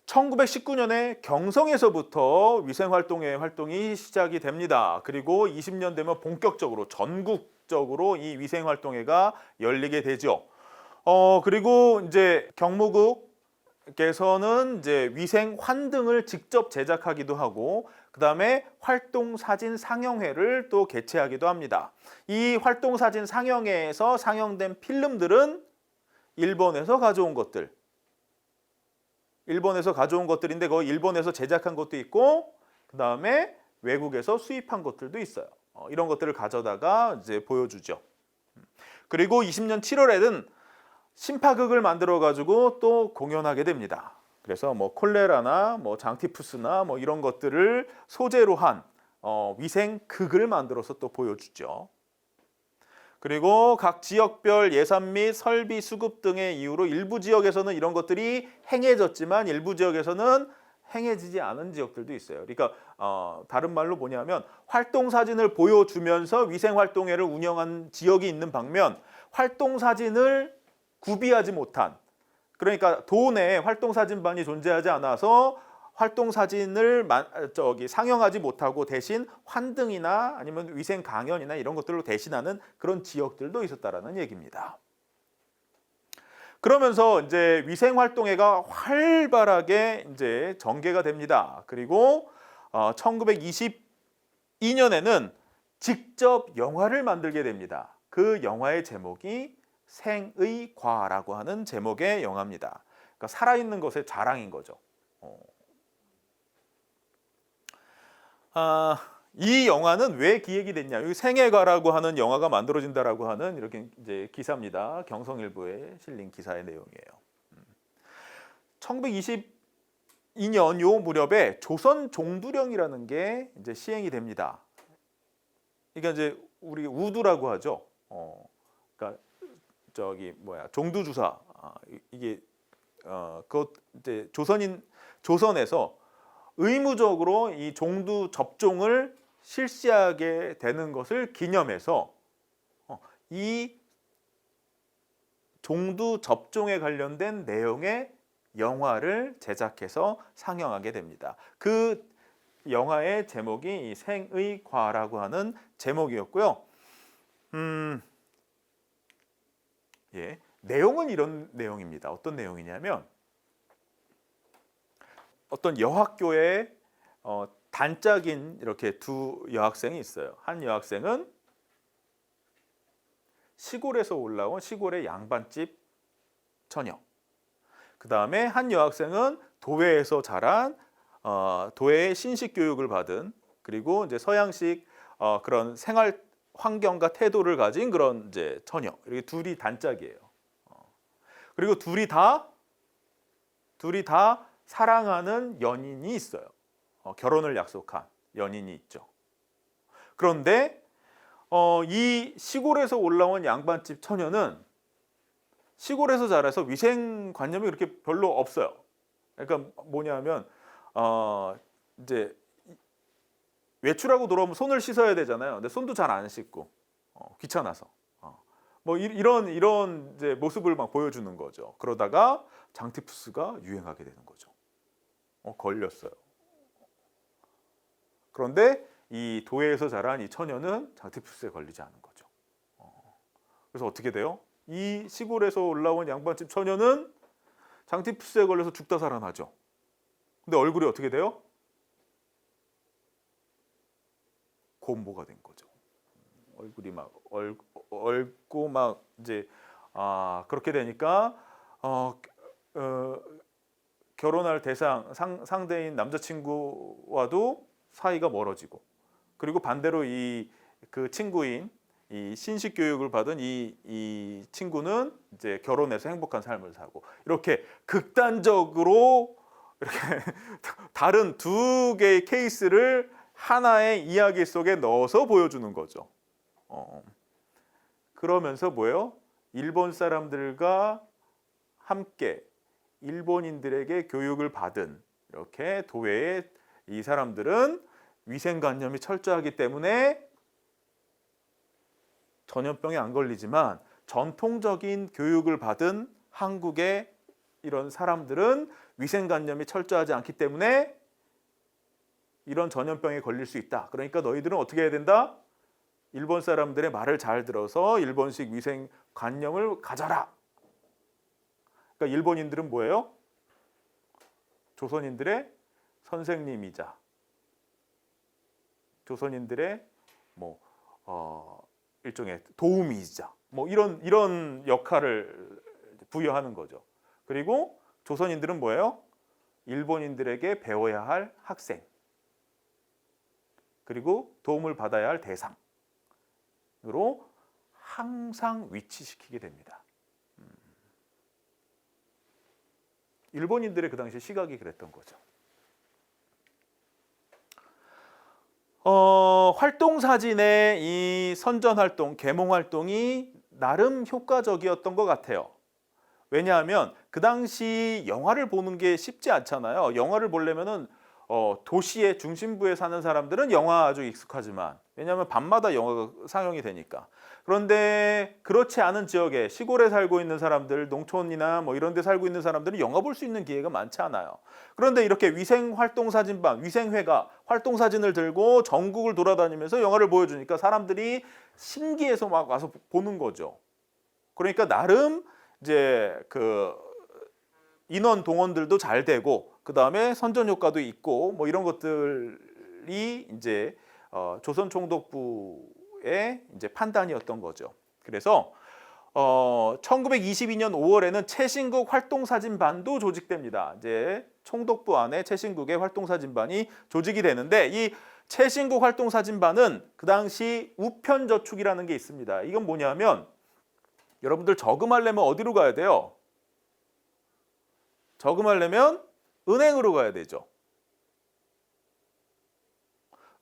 1919년에 경성에서부터 위생활동회 활동이 시작이 됩니다. 그리고 20년 되면 본격적으로 전국적으로 이 위생활동회가 열리게 되죠. 그리고 이제 경무국께서는 이제 위생 환등을 직접 제작하기도 하고 그 다음에 활동사진 상영회를 또 개최하기도 합니다. 이 활동사진 상영회에서 상영된 필름들은 일본에서 가져온 것들인데 그 일본에서 제작한 것도 있고 그 다음에 외국에서 수입한 것들도 있어요. 이런 것들을 가져다가 이제 보여주죠. 그리고 20년 7월에는 심파극을 만들어 가지고 또 공연하게 됩니다. 그래서 뭐 콜레라나 뭐 장티푸스나 뭐 이런 것들을 소재로 한 위생극을 만들어서 또 보여주죠. 그리고 각 지역별 예산 및 설비 수급 등의 이유로 일부 지역에서는 이런 것들이 행해졌지만 일부 지역에서는 행해지지 않은 지역들도 있어요. 그러니까 다른 말로 뭐냐면 활동사진을 보여주면서 위생활동회를 운영한 지역이 있는 반면 활동사진을 구비하지 못한, 그러니까 도내에 활동사진반이 존재하지 않아서 활동사진을 상영하지 못하고 대신 환등이나 아니면 위생 강연이나 이런 것들로 대신하는 그런 지역들도 있었다라는 얘기입니다. 그러면서 이제 위생활동회가 활발하게 이제 전개가 됩니다. 그리고 1922년에는 직접 영화를 만들게 됩니다. 그 영화의 제목이 생의과라고 하는 제목의 영화입니다. 그러니까 살아있는 것의 자랑인 거죠. 이 영화는 왜 기획이 됐냐? 여기 생애가라고 하는 영화가 만들어진다라고 하는 이렇게 이제 기사입니다. 경성일보에 실린 기사의 내용이에요. 1922년 요 무렵에 조선 종두령이라는 게 이제 시행이 됩니다. 그러니까 이제 우리 우두라고 하죠. 그러니까 종두주사 이게 그 이제 조선에서 의무적으로 이 종두 접종을 실시하게 되는 것을 기념해서 이 종두 접종에 관련된 내용의 영화를 제작해서 상영하게 됩니다. 그 영화의 제목이 생의과라고 하는 제목이었고요. 예, 내용은 이런 내용입니다. 어떤 내용이냐면 어떤 여학교에 단짝인 이렇게 두 여학생이 있어요. 한 여학생은 시골에서 올라온 시골의 양반집 처녀. 그 다음에 한 여학생은 도회에서 자란 도회의 신식 교육을 받은, 그리고 이제 서양식 그런 생활 환경과 태도를 가진 그런 이제 처녀. 이렇게 둘이 단짝이에요. 그리고 둘이 다 사랑하는 연인이 있어요. 결혼을 약속한 연인이 있죠. 그런데 이 시골에서 올라온 양반집 처녀는 시골에서 자라서 위생관념이 그렇게 별로 없어요. 그러니까 뭐냐면 이제 외출하고 돌아오면 손을 씻어야 되잖아요. 근데 손도 잘 안 씻고 귀찮아서 뭐 이런 이제 모습을 막 보여주는 거죠. 그러다가 장티푸스가 유행하게 되는 거죠. 걸렸어요. 그런데 이 도회에서 자란 이 처녀는 장티푸스에 걸리지 않은 거죠. 그래서 어떻게 돼요? 이 시골에서 올라온 양반집 처녀는 장티푸스에 걸려서 죽다 살아나죠. 근데 얼굴이 어떻게 돼요? 곰보가 된 거죠. 얼굴이 막 얽고 막 이제 그렇게 되니까 결혼할 상대인 남자친구와도 사이가 멀어지고, 그리고 반대로 그 친구인 이 신식 교육을 받은 이 친구는 이제 결혼해서 행복한 삶을 사고, 이렇게 극단적으로 이렇게 다른 두 개의 케이스를 하나의 이야기 속에 넣어서 보여주는 거죠. 그러면서 뭐예요? 일본 사람들과 함께 일본인들에게 교육을 받은 이렇게 도회의 이 사람들은 위생관념이 철저하기 때문에 전염병에 안 걸리지만, 전통적인 교육을 받은 한국의 이런 사람들은 위생관념이 철저하지 않기 때문에 이런 전염병에 걸릴 수 있다. 그러니까 너희들은 어떻게 해야 된다? 일본 사람들의 말을 잘 들어서 일본식 위생관념을 가져라. 그러니까 일본인들은 뭐예요? 조선인들의 선생님이자 조선인들의 일종의 도우미이자 이런 역할을 부여하는 거죠. 그리고 조선인들은 뭐예요? 일본인들에게 배워야 할 학생, 그리고 도움을 받아야 할 대상으로 항상 위치시키게 됩니다. 일본인들의 그 당시 시각이 그랬던 거죠. 활동 사진의 이 선전 활동, 계몽 활동이 나름 효과적이었던 것 같아요. 왜냐하면 그 당시 영화를 보는 게 쉽지 않잖아요. 영화를 보려면은 도시의 중심부에 사는 사람들은 영화 아주 익숙하지만, 왜냐하면 밤마다 영화가 상영이 되니까. 그런데 그렇지 않은 지역에 시골에 살고 있는 사람들, 농촌이나 이런 데 살고 있는 사람들은 영화 볼 수 있는 기회가 많지 않아요. 그런데 이렇게 위생활동사진반, 위생회가 활동사진을 들고 전국을 돌아다니면서 영화를 보여주니까 사람들이 신기해서 막 와서 보는 거죠. 그러니까 나름 이제 그 인원 동원들도 잘 되고, 그 다음에 선전 효과도 있고 이런 것들이 이제 조선 총독부의 이제 판단이었던 거죠. 그래서 1922년 5월에는 최신국 활동사진반도 조직됩니다. 이제 총독부 안에 최신국의 활동사진반이 조직이 되는데, 이 최신국 활동사진반은 그 당시 우편저축이라는 게 있습니다. 이건 뭐냐면 여러분들 저금하려면 어디로 가야 돼요? 저금하려면 은행으로 가야 되죠.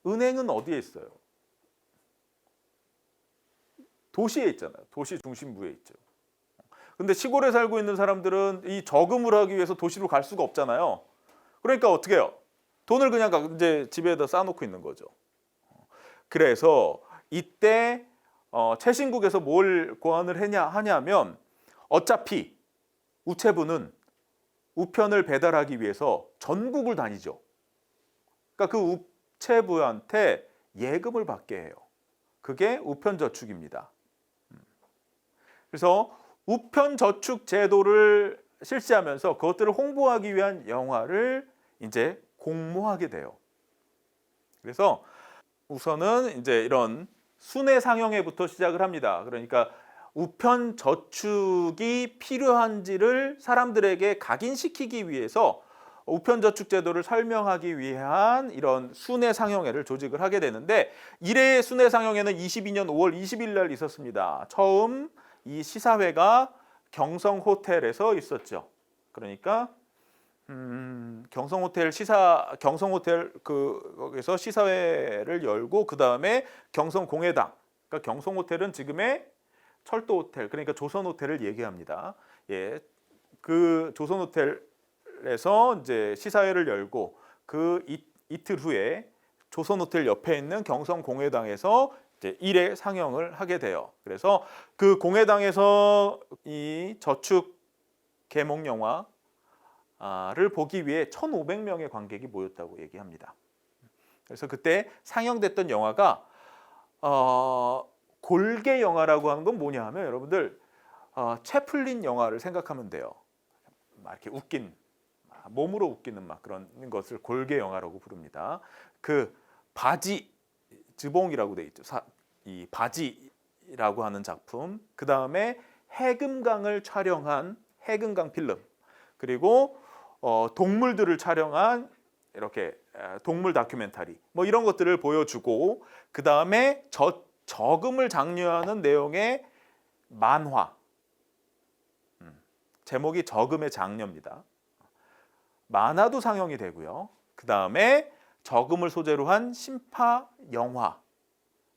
은행은 어디에 있어요? 도시에 있잖아요. 도시 중심부에 있죠. 근데 시골에 살고 있는 사람들은 이 저금을 하기 위해서 도시로 갈 수가 없잖아요. 그러니까 어떻게 해요? 돈을 그냥 이제 집에다 쌓아놓고 있는 거죠. 그래서 이때 최신국에서 뭘 고안을 하냐면, 어차피 우체부는 우편을 배달하기 위해서 전국을 다니죠. 그러니까 그 우체부한테 예금을 받게 해요. 그게 우편저축입니다. 그래서 우편 저축 제도를 실시하면서 그것들을 홍보하기 위한 영화를 이제 공모하게 돼요. 그래서 우선은 이제 이런 순회 상영회부터 시작을 합니다. 그러니까 우편 저축이 필요한지를 사람들에게 각인시키기 위해서 우편 저축 제도를 설명하기 위한 이런 순회 상영회를 조직을 하게 되는데, 1회 순회 상영회는 22년 5월 20일 날 있었습니다. 처음 이 시사회가 경성 호텔에서 있었죠. 그러니까 경성 호텔 거기서 시사회를 열고, 그 다음에 경성 공회당, 그러니까 경성 호텔은 지금의 철도 호텔, 그러니까 조선 호텔을 얘기합니다. 예, 그 조선 호텔에서 이제 시사회를 열고, 그 이틀 후에 조선 호텔 옆에 있는 경성 공회당에서 이제 1회 상영을 하게 돼요. 그래서 그 공회당에서 이 저축 계몽 영화를 보기 위해 1,500명의 관객이 모였다고 얘기합니다. 그래서 그때 상영됐던 영화가 골계 영화라고 하는 건 뭐냐 하면, 여러분들 채플린 영화를 생각하면 돼요. 막 이렇게 웃긴, 몸으로 웃기는 막 그런 것을 골계 영화라고 부릅니다. 그 바지 즈봉이라고 돼 있죠. 이 바지라고 하는 작품, 그 다음에 해금강을 촬영한 해금강 필름, 그리고 동물들을 촬영한 이렇게 동물 다큐멘터리, 뭐 이런 것들을 보여주고, 그 다음에 저금을 장려하는 내용의 만화, 제목이 저금의 장려입니다. 만화도 상영이 되고요. 그 다음에 저금을 소재로 한 신파 영화,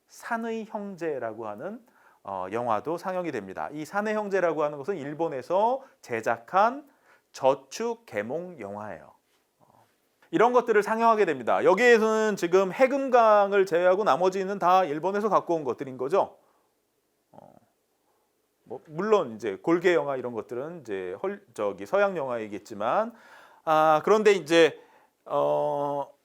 산의 형제라고 하는 영화도 상영이 됩니다. 이 산의 형제라고 하는 것은 일본에서 제작한 저축 계몽 영화예요. 이런 것들을 상영하게 됩니다. 여기에서는 지금 해금강을 제외하고 나머지는 다 일본에서 갖고 온 것들인 거죠. 물론 이제 골계 영화 이런 것들은 이제 서양 영화이겠지만, 그런데 이제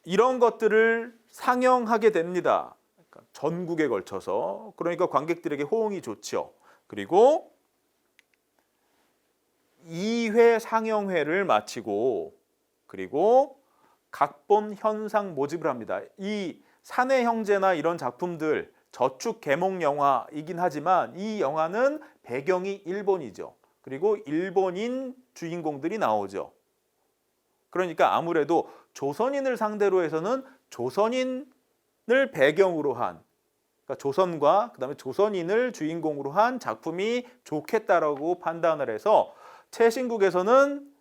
이런 것들을 상영하게 됩니다. 그러니까 전국에 걸쳐서. 그러니까 관객들에게 호응이 좋죠. 그리고 2회 상영회를 마치고, 그리고 각본 현상 모집을 합니다. 이 사내 형제나 이런 작품들 저축 계몽 영화이긴 하지만 이 영화는 배경이 일본이죠. 그리고 일본인 주인공들이 나오죠. 그러니까 아무래도 조선인을 상대로 해서는 조선인을 배경으로 한, 그러니까 조선과 그다음에 조선인을 주인공으로 한 작품이 좋겠다라고 판단을 해서 최신국에서는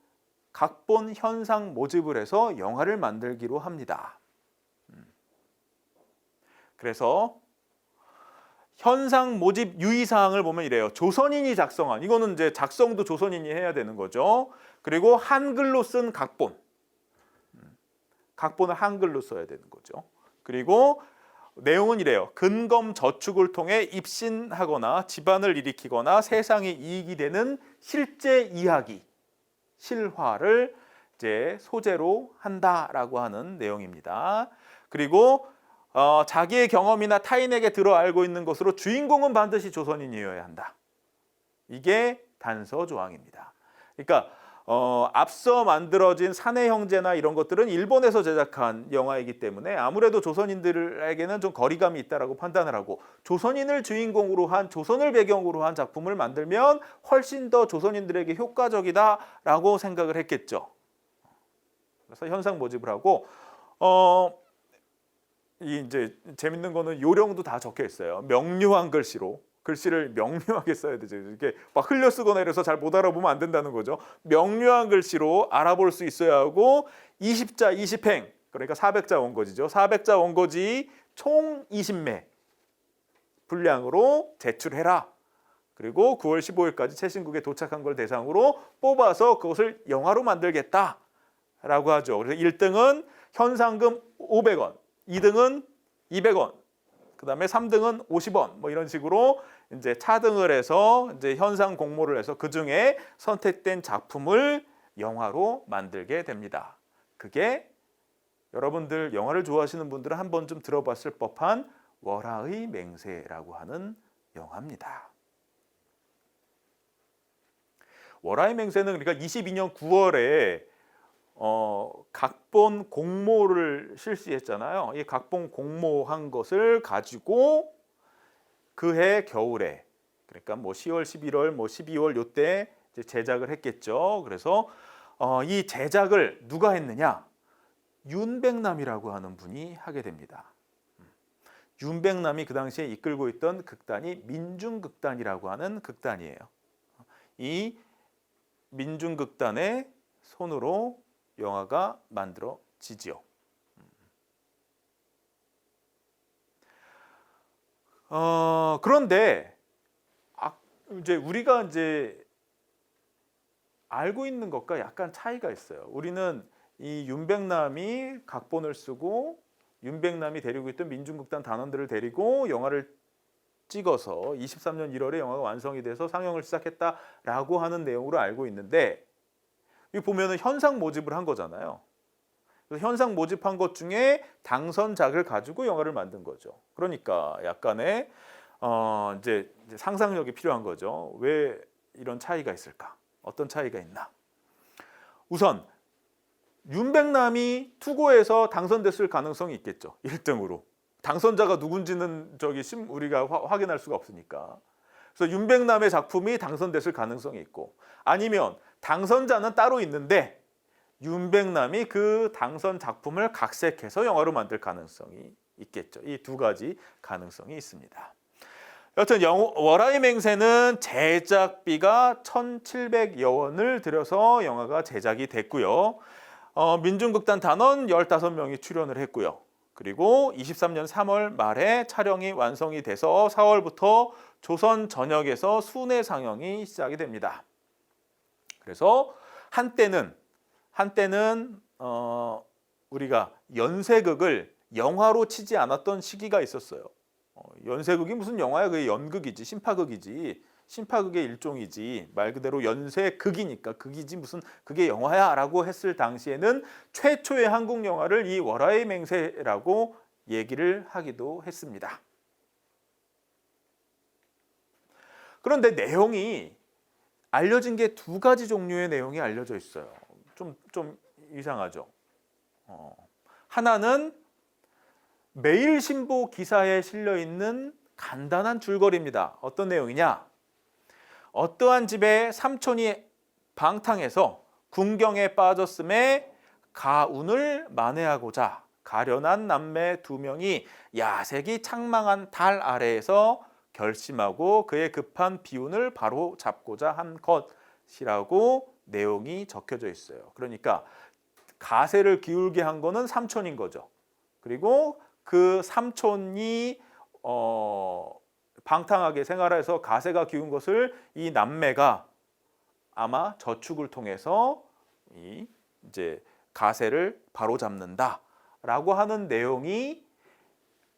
각본 현상 모집을 해서 영화를 만들기로 합니다. 그래서 현상 모집 유의사항을 보면 이래요. 조선인이 작성한, 이거는 이제 작성도 조선인이 해야 되는 거죠. 그리고 한글로 쓴 각본, 각본을 한글로 써야 되는 거죠. 그리고 내용은 이래요. 근검 저축을 통해 입신하거나 집안을 일으키거나 세상에 이익이 되는 실제 이야기, 실화를 이제 소재로 한다라고 하는 내용입니다. 그리고 자기의 경험이나 타인에게 들어 알고 있는 것으로 주인공은 반드시 조선인이어야 한다. 이게 단서 조항입니다. 그러니까 앞서 만들어진 사내 형제나 이런 것들은 일본에서 제작한 영화이기 때문에 아무래도 조선인들에게는 좀 거리감이 있다라고 판단을 하고, 조선인을 주인공으로 한, 조선을 배경으로 한 작품을 만들면 훨씬 더 조선인들에게 효과적이다라고 생각을 했겠죠. 그래서 현상 모집을 하고, 이제 재밌는 거는 요령도 다 적혀 있어요. 명료한 글씨로. 글씨를 명료하게 써야 되죠. 이렇게 막 흘려 쓰거나 이래서 잘 못 알아보면 안 된다는 거죠. 명료한 글씨로 알아볼 수 있어야 하고, 20자 20행, 그러니까 400자 원고지죠. 400자 원고지 총 20매 분량으로 제출해라. 그리고 9월 15일까지 최신국에 도착한 걸 대상으로 뽑아서 그것을 영화로 만들겠다라고 하죠. 그래서 1등은 현상금 500원, 2등은 200원, 그다음에 3등은 50원, 뭐 이런 식으로 이제 차등을 해서 이제 현상 공모를 해서 그 중에 선택된 작품을 영화로 만들게 됩니다. 그게 여러분들 영화를 좋아하시는 분들은 한 번쯤 들어봤을 법한 월하의 맹세라고 하는 영화입니다. 월화의 맹세는 그러니까 22년 9월에 각본 공모를 실시했잖아요. 이 각본 공모한 것을 가지고 그해 겨울에, 그러니까 뭐 10월, 11월, 뭐 12월 요때 이제 제작을 했겠죠. 그래서 이 제작을 누가 했느냐? 윤백남이라고 하는 분이 하게 됩니다. 윤백남이 그 당시에 이끌고 있던 극단이 민중극단이라고 하는 극단이에요. 이 민중극단의 손으로 영화가 만들어지지요. 그런데 이제 우리가 이제 알고 있는 것과 약간 차이가 있어요. 우리는 이 윤백남이 각본을 쓰고 윤백남이 데리고 있던 민중극단 단원들을 데리고 영화를 찍어서 23년 1월에 영화가 완성이 돼서 상영을 시작했다라고 하는 내용으로 알고 있는데, 여기 보면은 현상 모집을 한 거잖아요. 그래서 현상 모집한 것 중에 당선작을 가지고 영화를 만든 거죠. 그러니까 약간의 이제 상상력이 필요한 거죠. 왜 이런 차이가 있을까? 어떤 차이가 있나? 우선 윤백남이 투고에서 당선됐을 가능성이 있겠죠. 1등으로. 당선자가 누군지는 우리가 확인할 수가 없으니까. 그래서 윤백남의 작품이 당선됐을 가능성이 있고, 아니면 당선자는 따로 있는데 윤백남이 그 당선 작품을 각색해서 영화로 만들 가능성이 있겠죠. 이 두 가지 가능성이 있습니다. 여튼 월화의 맹세는 제작비가 1,700여 원을 들여서 영화가 제작이 됐고요. 민중극단 단원 15명이 출연을 했고요. 그리고 23년 3월 말에 촬영이 완성이 돼서 4월부터 조선 전역에서 순회 상영이 시작이 됩니다. 그래서 한때는 우리가 연쇄극을 영화로 치지 않았던 시기가 있었어요. 연쇄극이 무슨 영화야? 그게 연극이지, 심파극이지. 심파극의 일종이지, 말 그대로 연쇄극이니까 극이지 무슨 그게 영화야 라고 했을 당시에는 최초의 한국 영화를 이 월화의 맹세라고 얘기를 하기도 했습니다. 그런데 내용이 알려진 게 두 가지 종류의 내용이 알려져 있어요. 좀 이상하죠. 하나는 매일신보 기사에 실려 있는 간단한 줄거리입니다. 어떤 내용이냐? 어떠한 집에 삼촌이 방탕해서 궁경에 빠졌음에 가운을 만회하고자 가련한 남매 2명이 야색이 창망한 달 아래에서 결심하고 그의 급한 비운을 바로 잡고자 한 것이라고 내용이 적혀져 있어요. 그러니까 가세를 기울게 한 거는 삼촌인 거죠. 그리고 그 삼촌이 방탕하게 생활해서 가세가 기운 것을 이 남매가 아마 저축을 통해서 이제 가세를 바로잡는다라고 하는 내용이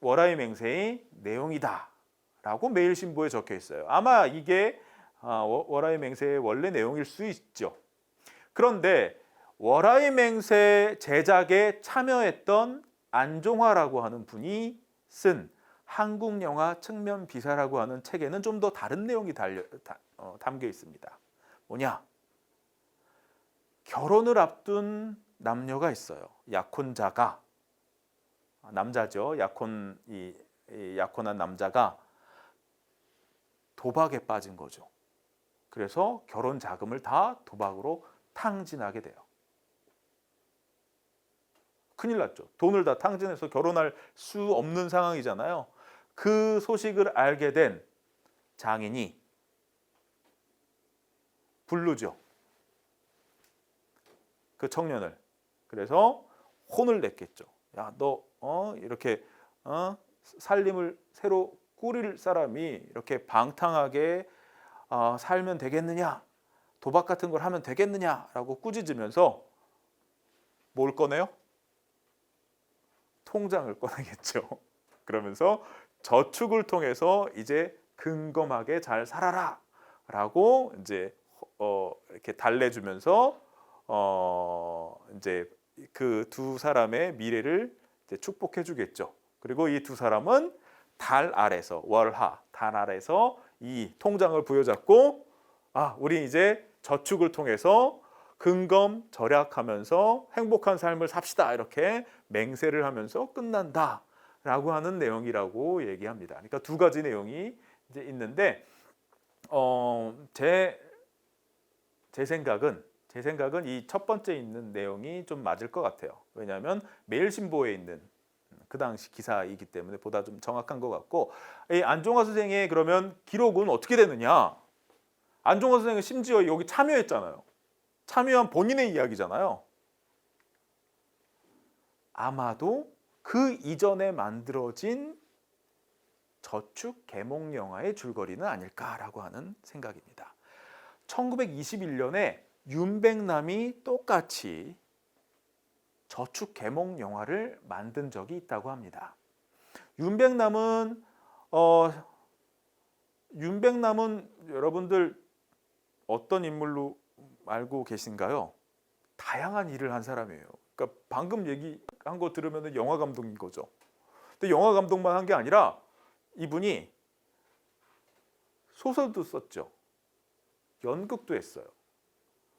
월화의 맹세의 내용이다라고 매일신보에 적혀 있어요. 아마 이게 월화의 맹세의 원래 내용일 수 있죠. 그런데 월화의 맹세 제작에 참여했던 안종화라고 하는 분이 쓴 한국 영화 측면 비사라고 하는 책에는 좀 더 다른 내용이 담겨 있습니다. 뭐냐? 결혼을 앞둔 남녀가 있어요. 약혼자가, 남자죠. 약혼한 남자가 도박에 빠진 거죠. 그래서 결혼 자금을 다 도박으로 탕진하게 돼요. 큰일 났죠. 돈을 다 탕진해서 결혼할 수 없는 상황이잖아요. 그 소식을 알게 된 장인이 부르죠. 그 청년을. 그래서 혼을 냈겠죠. 야, 너 이렇게 살림을 새로 꾸릴 사람이 이렇게 방탕하게 살면 되겠느냐? 도박 같은 걸 하면 되겠느냐라고 꾸짖으면서 뭘 꺼내요? 통장을 꺼내겠죠. 그러면서 저축을 통해서 이제 근검하게 잘 살아라라고 이제 이렇게 달래주면서 이제 그 두 사람의 미래를 이제 축복해주겠죠. 그리고 이 두 사람은 달 아래서 달 아래서 이 통장을 부여잡고 우리 이제 저축을 통해서 근검 절약하면서 행복한 삶을 삽시다 이렇게 맹세를 하면서 끝난다라고 하는 내용이라고 얘기합니다. 그러니까 두 가지 내용이 이제 있는데 제 생각은 이 첫 번째 있는 내용이 좀 맞을 것 같아요. 왜냐하면 매일신보에 있는 그 당시 기사이기 때문에 보다 좀 정확한 것 같고, 이 안종화 선생의 그러면 기록은 어떻게 되느냐? 안종화 선생은 심지어 여기 참여했잖아요. 참여한 본인의 이야기잖아요. 아마도 그 이전에 만들어진 저축 계몽 영화의 줄거리는 아닐까라고 하는 생각입니다. 1921년에 윤백남이 똑같이 저축 계몽 영화를 만든 적이 있다고 합니다. 윤백남은 여러분들 어떤 인물로 알고 계신가요? 다양한 일을 한 사람이에요. 그러니까 방금 얘기한 거 들으면 영화 감독인 거죠. 근데 영화 감독만 한 게 아니라 이분이 소설도 썼죠. 연극도 했어요.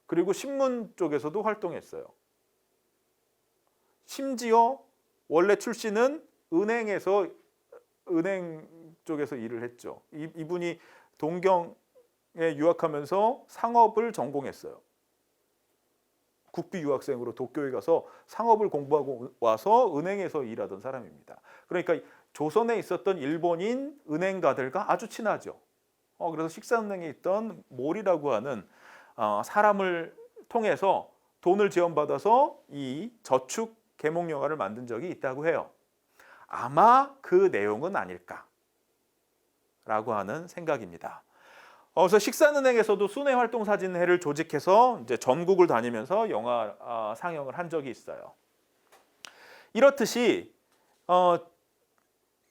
그리고 신문 쪽에서도 활동했어요. 심지어 원래 출신은 은행 쪽에서 일을 했죠. 이분이 동경에 유학하면서 상업을 전공했어요. 국비 유학생으로 도쿄에 가서 상업을 공부하고 와서 은행에서 일하던 사람입니다. 그러니까 조선에 있었던 일본인 은행가들과 아주 친하죠. 그래서 식산은행에 있던 몰이라고 하는 사람을 통해서 돈을 지원받아서 이 저축 계몽 영화를 만든 적이 있다고 해요. 아마 그 내용은 아닐까라고 하는 생각입니다. 그래서 식산은행에서도 순회활동사진회를 조직해서 이제 전국을 다니면서 영화 상영을 한 적이 있어요. 이렇듯이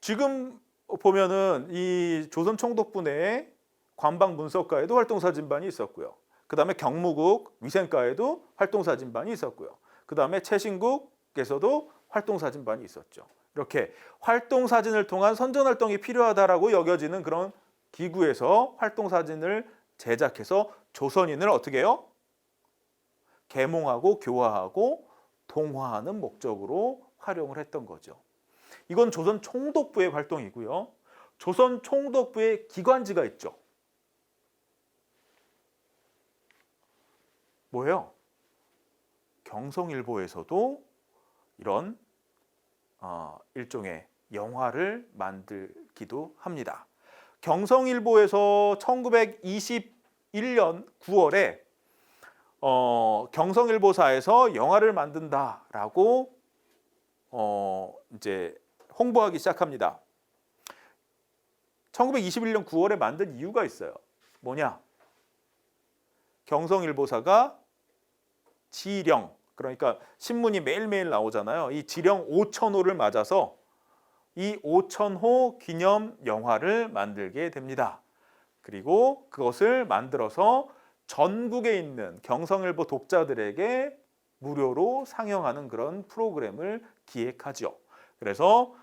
지금 보면은 이 조선총독부 내에 관방문서과에도 활동사진반이 있었고요. 그 다음에 경무국 위생과에도 활동사진반이 있었고요. 그 다음에 최신국에서도 활동사진반이 있었죠. 이렇게 활동사진을 통한 선전활동이 필요하다라고 여겨지는 그런 기구에서 활동사진을 제작해서 조선인을 어떻게 해요? 계몽하고 교화하고 동화하는 목적으로 활용을 했던 거죠. 이건 조선 총독부의 활동이고요. 조선 총독부의 기관지가 있죠. 뭐예요? 경성일보에서도 이런 일종의 영화를 만들기도 합니다. 경성일보에서 1921년 9월에 경성일보사에서 영화를 만든다라고 이제 홍보하기 시작합니다. 1921년 9월에 만든 이유가 있어요. 뭐냐? 경성일보사가 지령, 그러니까 신문이 매일매일 나오잖아요. 이 지령 5,000호를 맞아서 이 5,000호 기념 영화를 만들게 됩니다. 그리고 그것을 만들어서 전국에 있는 경성일보 독자들에게 무료로 상영하는 그런 프로그램을 기획하죠. 그래서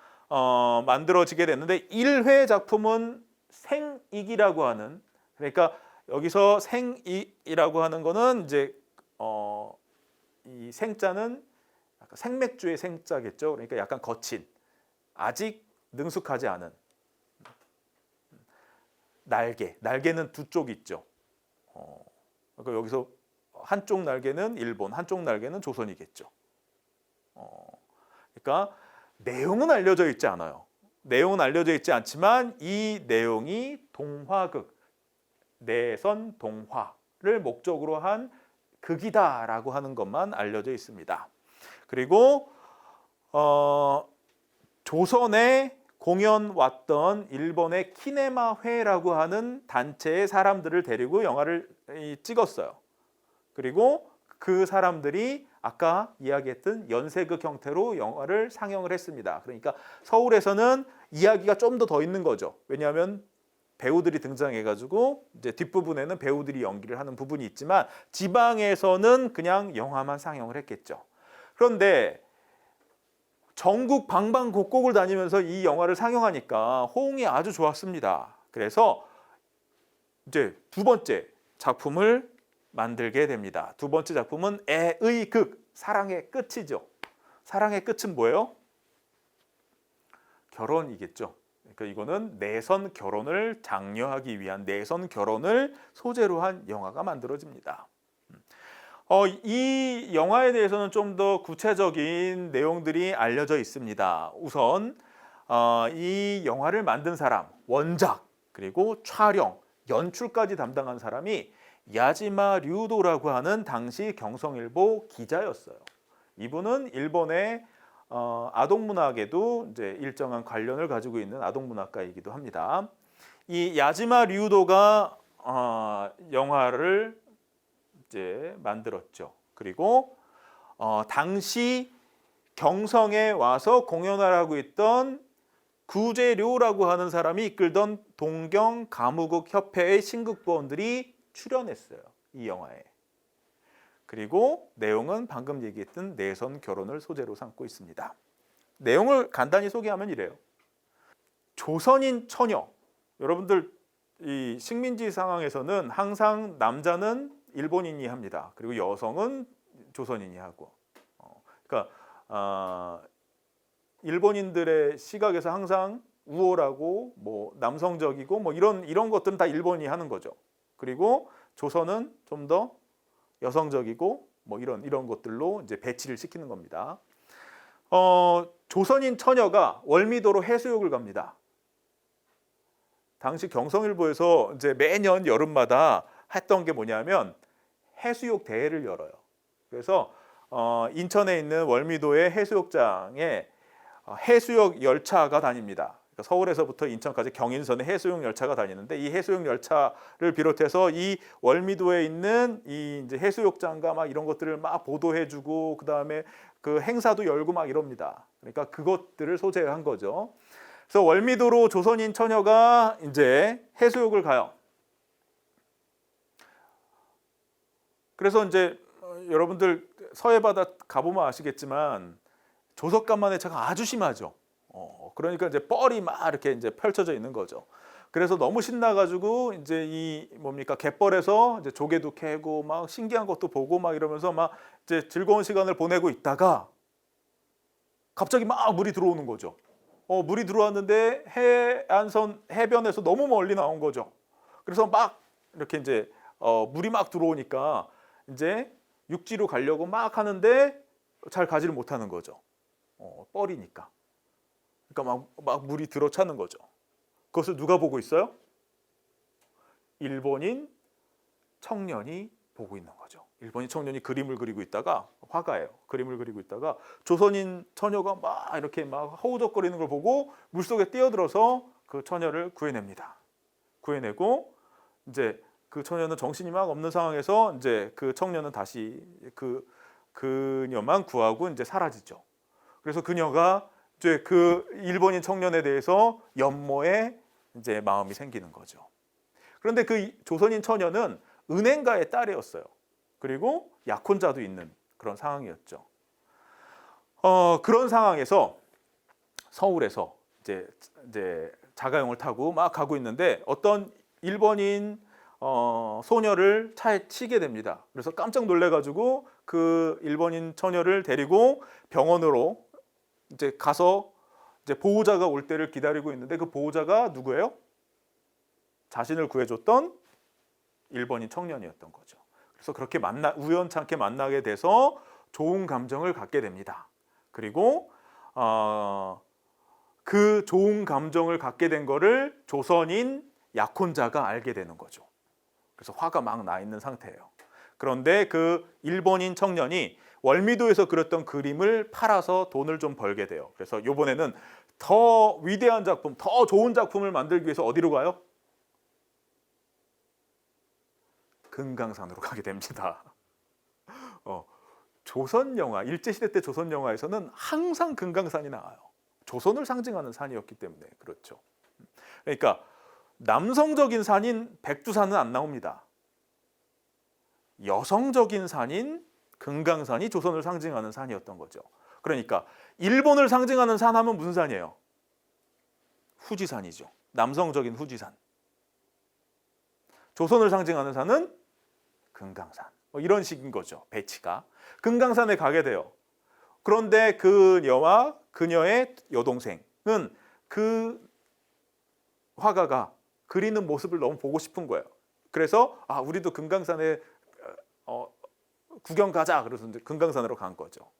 만들어지게 됐는데 1회 작품은 생익이라고 하는, 그러니까 여기서 생익이라고 하는 거는 이제 이 생자는 약간 생맥주의 생자겠죠. 그러니까 약간 거친, 아직 능숙하지 않은 날개는 두 쪽 있죠. 그러니까 여기서 한쪽 날개는 일본, 한쪽 날개는 조선이겠죠. 그러니까 내용은 알려져 있지 않아요. 내용은 알려져 있지 않지만 이 내용이 동화극, 내선 동화를 목적으로 한 극이다라고 하는 것만 알려져 있습니다. 그리고 조선에 공연 왔던 일본의 키네마회라고 하는 단체의 사람들을 데리고 영화를 찍었어요. 그리고 그 사람들이 아까 이야기했던 연쇄극 형태로 영화를 상영을 했습니다. 그러니까 서울에서는 이야기가 좀 더 있는 거죠. 왜냐하면 배우들이 등장해가지고 이제 뒷부분에는 배우들이 연기를 하는 부분이 있지만 지방에서는 그냥 영화만 상영을 했겠죠. 그런데 전국 방방곡곡을 다니면서 이 영화를 상영하니까 호응이 아주 좋았습니다. 그래서 이제 두 번째 작품을 만들게 됩니다. 두 번째 작품은 애의 극, 사랑의 끝이죠. 사랑의 끝은 뭐예요? 결혼이겠죠. 그러니까 이거는 내선 결혼을 장려하기 위한 내선 결혼을 소재로 한 영화가 만들어집니다. 이 영화에 대해서는 좀 더 구체적인 내용들이 알려져 있습니다. 우선 이 영화를 만든 사람, 원작, 그리고 촬영, 연출까지 담당한 사람이 야지마 류도라고 하는 당시 경성일보 기자였어요. 이분은 일본의 아동문학에도 이제 일정한 관련을 가지고 있는 아동문학가이기도 합니다. 이 야지마 류도가 영화를 이제 만들었죠. 그리고 당시 경성에 와서 공연을 하고 있던 구제료라고 하는 사람이 이끌던 동경 가무국 협회의 신극부원들이 출연했어요. 이 영화에. 그리고 내용은 방금 얘기했던 내선 결혼을 소재로 삼고 있습니다. 내용을 간단히 소개하면 이래요. 조선인 처녀. 여러분들 이 식민지 상황에서는 항상 남자는 일본인이 합니다. 그리고 여성은 조선인이 하고. 그러니까 일본인들의 시각에서 항상 우월하고 뭐 남성적이고 뭐 이런 것들은 다 일본이 하는 거죠. 그리고 조선은 좀 더 여성적이고 뭐 이런 것들로 이제 배치를 시키는 겁니다. 조선인 처녀가 월미도로 해수욕을 갑니다. 당시 경성일보에서 이제 매년 여름마다 했던 게 뭐냐면 해수욕 대회를 열어요. 그래서 인천에 있는 월미도의 해수욕장에 해수욕 열차가 다닙니다. 그러니까 서울에서부터 인천까지 경인선에 해수욕 열차가 다니는데 이 해수욕 열차를 비롯해서 이 월미도에 있는 이 이제 해수욕장과 막 이런 것들을 막 보도해주고 그 다음에 그 행사도 열고 막 이럽니다. 그러니까 그것들을 소재한 거죠. 그래서 월미도로 조선인 처녀가 이제 해수욕을 가요. 그래서 이제 여러분들 서해바다 가보면 아시겠지만 조석간만의 차가 아주 심하죠. 그러니까 이제 뻘이 막 이렇게 이제 펼쳐져 있는 거죠. 그래서 너무 신나가지고 이제 이 뭡니까 갯벌에서 이제 조개도 캐고 막 신기한 것도 보고 막 이러면서 막 이제 즐거운 시간을 보내고 있다가 갑자기 막 물이 들어오는 거죠. 물이 들어왔는데 해변에서 너무 멀리 나온 거죠. 그래서 막 이렇게 이제 물이 막 들어오니까 이제 육지로 가려고 막 하는데 잘 가지를 못하는 거죠. 뻘이니까. 그러니까 막 물이 들어차는 거죠. 그것을 누가 보고 있어요? 일본인 청년이 보고 있는 거죠. 일본인 청년이 그림을 그리고 있다가 화가예요. 그림을 그리고 있다가 조선인 처녀가 막 이렇게 막 허우적거리는 걸 보고 물속에 뛰어들어서 그 처녀를 구해냅니다. 구해내고 이제 그 처녀는 정신이 막 없는 상황에서 이제 그 청년은 다시 그녀만 구하고 이제 사라지죠. 그래서 그녀가 이제 그 일본인 청년에 대해서 연모의 이제 마음이 생기는 거죠. 그런데 그 조선인 처녀는 은행가의 딸이었어요. 그리고 약혼자도 있는 그런 상황이었죠. 그런 상황에서 서울에서 이제 자가용을 타고 막 가고 있는데 어떤 일본인 소녀를 차에 치게 됩니다. 그래서 깜짝 놀래가지고 그 일본인 처녀를 데리고 병원으로 이제 가서 이제 보호자가 올 때를 기다리고 있는데 그 보호자가 누구예요? 자신을 구해줬던 일본인 청년이었던 거죠. 그래서 그렇게 우연찮게 만나게 돼서 좋은 감정을 갖게 됩니다. 그리고 그 좋은 감정을 갖게 된 거를 조선인 약혼자가 알게 되는 거죠. 그래서 화가 막 나 있는 상태예요. 그런데 그 일본인 청년이 월미도에서 그렸던 그림을 팔아서 돈을 좀 벌게 돼요. 그래서 이번에는 더 위대한 작품, 더 좋은 작품을 만들기 위해서 어디로 가요? 금강산으로 가게 됩니다. 조선 영화, 일제시대 때 조선 영화에서는 항상 금강산이 나와요. 조선을 상징하는 산이었기 때문에 그렇죠. 그러니까 남성적인 산인 백두산은 안 나옵니다. 여성적인 산인 금강산이 조선을 상징하는 산이었던 거죠. 그러니까 일본을 상징하는 산 하면 무슨 산이에요? 후지산이죠. 남성적인 후지산. 조선을 상징하는 산은 금강산. 뭐 이런 식인 거죠. 배치가. 금강산에 가게 돼요. 그런데 그녀와 그녀의 여동생은 그 화가가 그리는 모습을 너무 보고 싶은 거예요. 그래서 우리도 금강산에 구경 가자. 그래서 이제 금강산으로 간 거죠.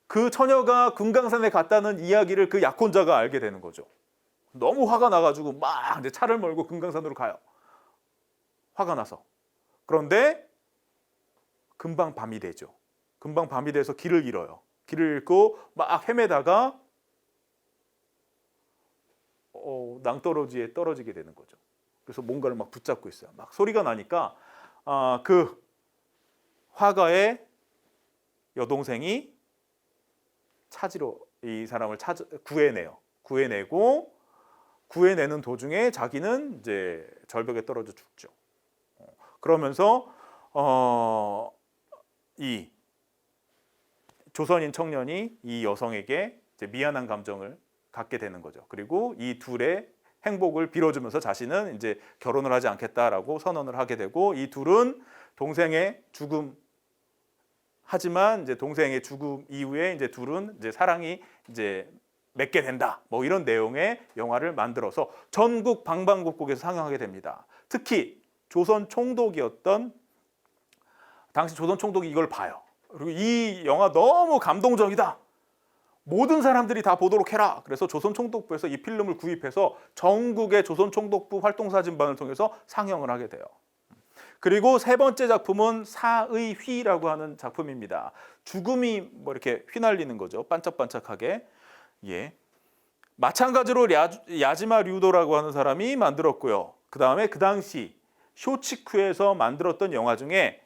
그 처녀가 금강산에 갔다는 이야기를 그 약혼자가 알게 되는 거죠. 너무 화가 나가지고 막 이제 차를 몰고 금강산으로 가요. 화가 나서. 그런데 금방 밤이 되죠. 금방 밤이 돼서 길을 잃어요. 길을 잃고 막 헤매다가 낭떠러지에 떨어지게 되는 거죠. 그래서 뭔가를 막 붙잡고 있어요. 막 소리가 나니까 그 화가의 여동생이 찾으러 이 사람을 구해내요. 구해내는 도중에 자기는 이제 절벽에 떨어져 죽죠. 그러면서 이 조선인 청년이 이 여성에게 이제 미안한 감정을 갖게 되는 거죠. 그리고 이 둘의 행복을 빌어주면서 자신은 이제 결혼을 하지 않겠다라고 선언을 하게 되고, 이 둘은 동생의 죽음, 하지만 이제 동생의 죽음 이후에 이제 둘은 이제 사랑이 이제 맺게 된다. 뭐 이런 내용의 영화를 만들어서 전국 방방곡곡에서 상영하게 됩니다. 특히 조선 총독이었던 당시 조선 총독이 이걸 봐요. 그리고 이 영화 너무 감동적이다. 모든 사람들이 다 보도록 해라. 그래서 조선 총독부에서 이 필름을 구입해서 전국의 조선 총독부 활동사진반을 통해서 상영을 하게 돼요. 그리고 세 번째 작품은 사의휘라고 하는 작품입니다. 죽음이 뭐 이렇게 휘날리는 거죠. 반짝반짝하게. 예. 마찬가지로 야지마 류도라고 하는 사람이 만들었고요. 그 다음에 그 당시 쇼치쿠에서 만들었던 영화 중에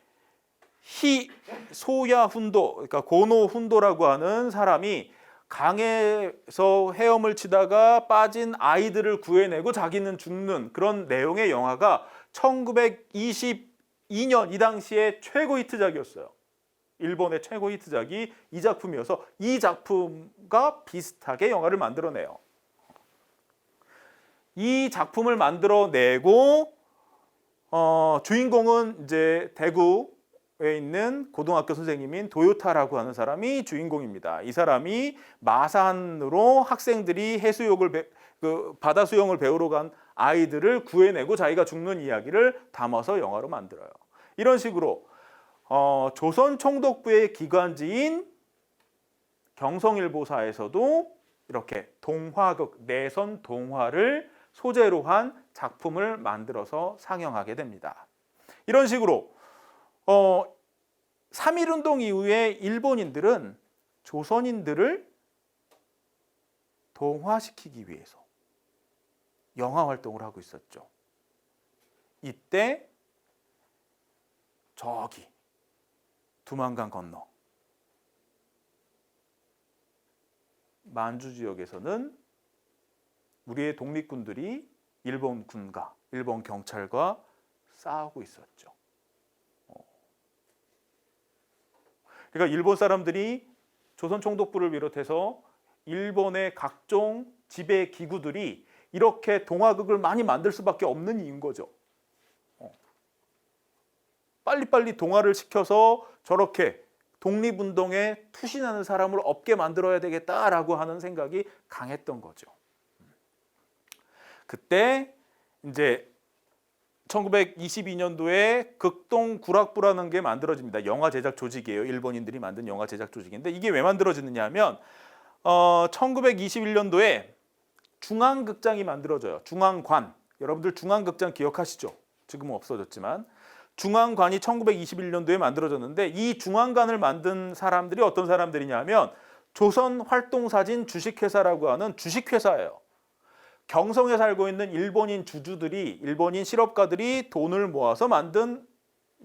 소야 훈도, 그러니까 고노 훈도라고 하는 사람이 강에서 헤엄을 치다가 빠진 아이들을 구해내고 자기는 죽는 그런 내용의 영화가 1922년 이 당시에 최고 히트작이었어요. 일본의 최고 히트작이 이 작품이어서 이 작품과 비슷하게 영화를 만들어내요. 이 작품을 만들어내고 주인공은 이제 대구에 있는 고등학교 선생님인 도요타라고 하는 사람이 주인공입니다. 이 사람이 마산으로 학생들이 바다 수영을 배우러 간 아이들을 구해내고 자기가 죽는 이야기를 담아서 영화로 만들어요. 이런 식으로 조선 총독부의 기관지인 경성일보사에서도 이렇게 동화극, 내선 동화를 소재로 한 작품을 만들어서 상영하게 됩니다. 이런 식으로 3.1운동 이후에 일본인들은 조선인들을 동화시키기 위해서 영화 활동을 하고 있었죠. 이때 저기 두만강 건너 만주 지역에서는 우리의 독립군들이 일본군과 일본 경찰과 싸우고 있었죠. 그러니까 일본 사람들이 조선 총독부를 비롯해서 일본의 각종 지배 기구들이 이렇게 동화극을 많이 만들 수밖에 없는 이유인 거죠. 빨리빨리 동화를 시켜서 저렇게 독립운동에 투신하는 사람을 없게 만들어야 되겠다라고 하는 생각이 강했던 거죠. 그때 이제 1922년도에 극동구락부라는 게 만들어집니다. 영화 제작 조직이에요. 일본인들이 만든 영화 제작 조직인데 이게 왜 만들어지느냐 하면 1921년도에 중앙극장이 만들어져요. 중앙관. 여러분들 중앙극장 기억하시죠? 지금은 없어졌지만 중앙관이 1921년도에 만들어졌는데 이 중앙관을 만든 사람들이 어떤 사람들이냐 하면 조선활동사진 주식회사라고 하는 주식회사예요. 경성에 살고 있는 일본인 주주들이, 일본인 실업가들이 돈을 모아서 만든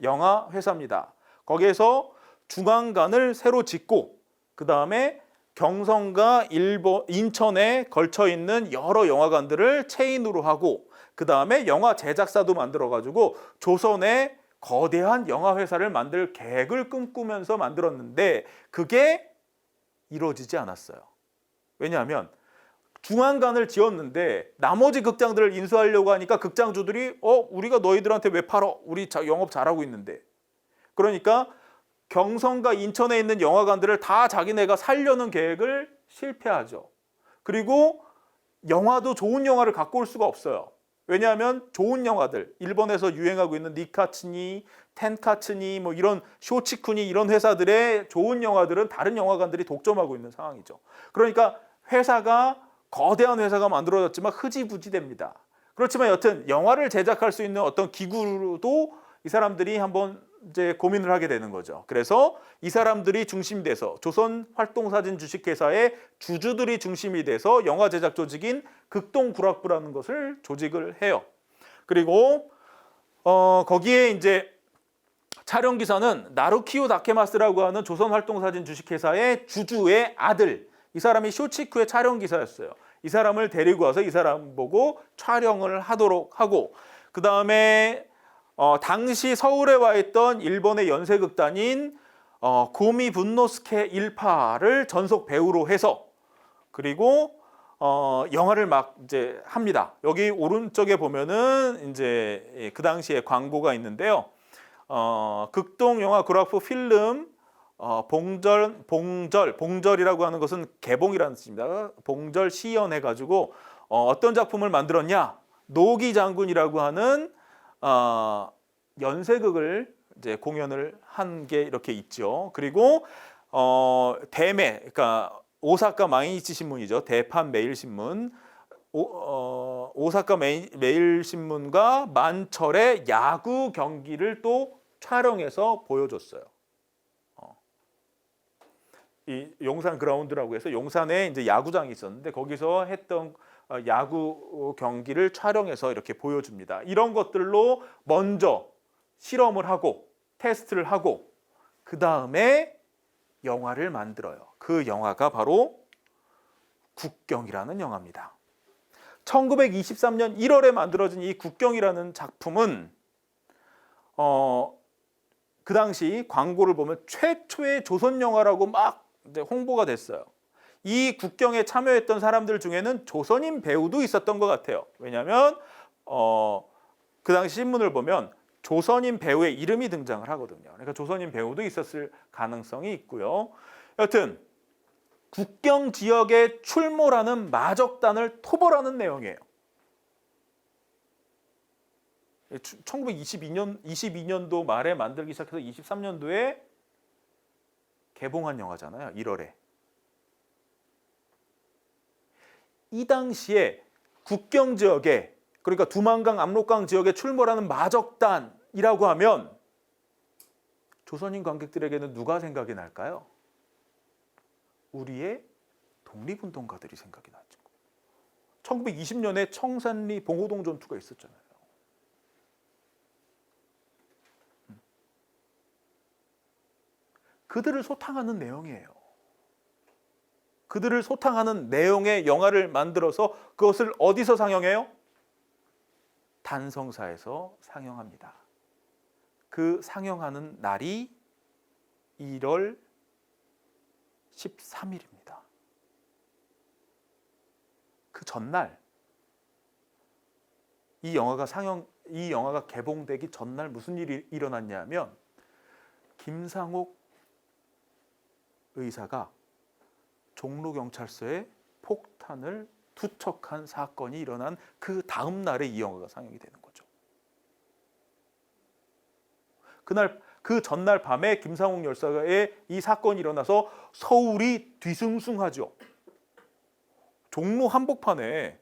영화 회사입니다. 거기에서 중앙관을 새로 짓고 그 다음에 경성과 인천에 걸쳐 있는 여러 영화관들을 체인으로 하고 그 다음에 영화 제작사도 만들어가지고 조선에 거대한 영화 회사를 만들 계획을 꿈꾸면서 만들었는데 그게 이루어지지 않았어요. 왜냐하면 중앙관을 지었는데 나머지 극장들을 인수하려고 하니까 극장주들이 우리가 너희들한테 왜 팔어? 우리 영업 잘하고 있는데 그러니까 경성과 인천에 있는 영화관들을 다 자기네가 살려는 계획을 실패하죠. 그리고 영화도 좋은 영화를 갖고 올 수가 없어요. 왜냐하면 좋은 영화들, 일본에서 유행하고 있는 니카츠니, 텐카츠니, 뭐 이런 쇼치쿠니 이런 회사들의 좋은 영화들은 다른 영화관들이 독점하고 있는 상황이죠. 그러니까 회사가 거대한 회사가 만들어졌지만 흐지부지 됩니다. 그렇지만 여튼 영화를 제작할 수 있는 어떤 기구도 이 사람들이 한번 이제 고민을 하게 되는 거죠. 그래서 이 사람들이 중심이 돼서 조선활동사진 주식회사의 주주들이 중심이 돼서 영화 제작 조직인 극동구락부라는 것을 조직을 해요. 그리고 거기에 이제 촬영 기사는 나루키오 다케마스라고 하는 조선활동사진 주식회사의 주주의 아들, 이 사람이 쇼치쿠의 촬영 기사였어요. 이 사람을 데리고 와서 이 사람 보고 촬영을 하도록 하고, 그 다음에 당시 서울에 와 있던 일본의 연쇄극단인 고미 분노스케 일파를 전속 배우로 해서, 그리고 영화를 막 이제 합니다. 여기 오른쪽에 보면은 이제 그 당시에 광고가 있는데요. 극동 영화 그라프 필름 봉절이라고 하는 것은 개봉이라는 뜻입니다. 봉절 시연 해가지고 어떤 작품을 만들었냐? 노기 장군이라고 하는 연쇄극을 이제 공연을 한 게 이렇게 있죠. 그리고 대매, 그러니까 오사카 마이니치 신문이죠. 대판 매일 신문, 오사카 매일 신문과 만철의 야구 경기를 또 촬영해서 보여줬어요. 이 용산 그라운드라고 해서 용산에 이제 야구장이 있었는데 거기서 했던 야구 경기를 촬영해서 이렇게 보여줍니다. 이런 것들로 먼저 실험을 하고 테스트를 하고 그 다음에 영화를 만들어요. 그 영화가 바로 국경이라는 영화입니다. 1923년 1월에 만들어진 이 국경이라는 작품은 그 당시 광고를 보면 최초의 조선 영화라고 막 이제 홍보가 됐어요. 이 국경에 참여했던 사람들 중에는 조선인 배우도 있었던 것 같아요. 왜냐하면 그 당시 신문을 보면 조선인 배우의 이름이 등장을 하거든요. 그러니까 조선인 배우도 있었을 가능성이 있고요. 여튼 국경 지역에 출몰하는 마적단을 토벌하는 내용이에요. 1922년도 말에 만들기 시작해서 23년도에 개봉한 영화잖아요. 1월에. 이 당시에 국경 지역에, 그러니까 두만강, 압록강 지역에 출몰하는 마적단이라고 하면 조선인 관객들에게는 누가 생각이 날까요? 우리의 독립운동가들이 생각이 나죠. 1920년에 청산리 봉오동 전투가 있었잖아요. 그들을 소탕하는 내용이에요. 그들을 소탕하는 내용의 영화를 만들어서 그것을 어디서 상영해요? 단성사에서 상영합니다. 그 상영하는 날이 1월 13일입니다. 그 전날 이 영화가 개봉되기 전날 무슨 일이 일어났냐면 김상옥 의사가 종로경찰서에 폭탄을 투척한 사건이 일어난 그 다음 날에 이 영화가 상영이 되는 거죠. 그 전날 밤에 김상옥 열사의 이 사건이 일어나서 서울이 뒤숭숭하죠. 종로 한복판에서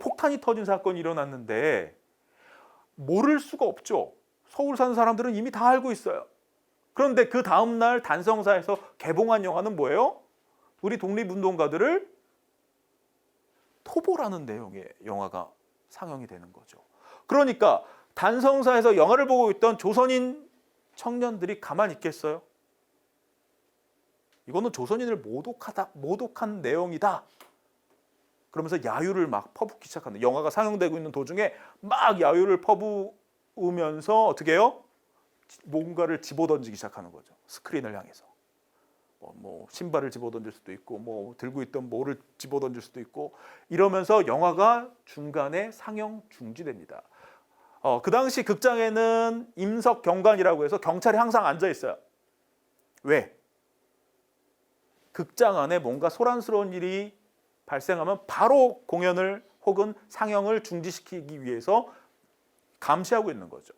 폭탄이 터진 사건이 일어났는데 모를 수가 없죠. 서울 사는 사람들은 이미 다 알고 있어요. 그런데 그 다음 날 단성사에서 개봉한 영화는 뭐예요? 우리 독립운동가들을 토벌하는 내용의 영화가 상영이 되는 거죠. 그러니까 단성사에서 영화를 보고 있던 조선인 청년들이 가만히 있겠어요? 이거는 조선인을 모독한 내용이다. 그러면서 야유를 막 퍼붓기 시작합니다. 영화가 상영되고 있는 도중에 막 야유를 퍼부으면서 어떻게 해요? 뭔가를 집어던지기 시작하는 거죠. 스크린을 향해서. 뭐 신발을 집어던질 수도 있고 뭐 들고 있던 뭐를 집어던질 수도 있고 이러면서 영화가 중간에 상영 중지됩니다. 그 당시 극장에는 임석 경관이라고 해서 경찰이 항상 앉아 있어요. 왜? 극장 안에 뭔가 소란스러운 일이 발생하면 바로 공연을 혹은 상영을 중지시키기 위해서 감시하고 있는 거죠.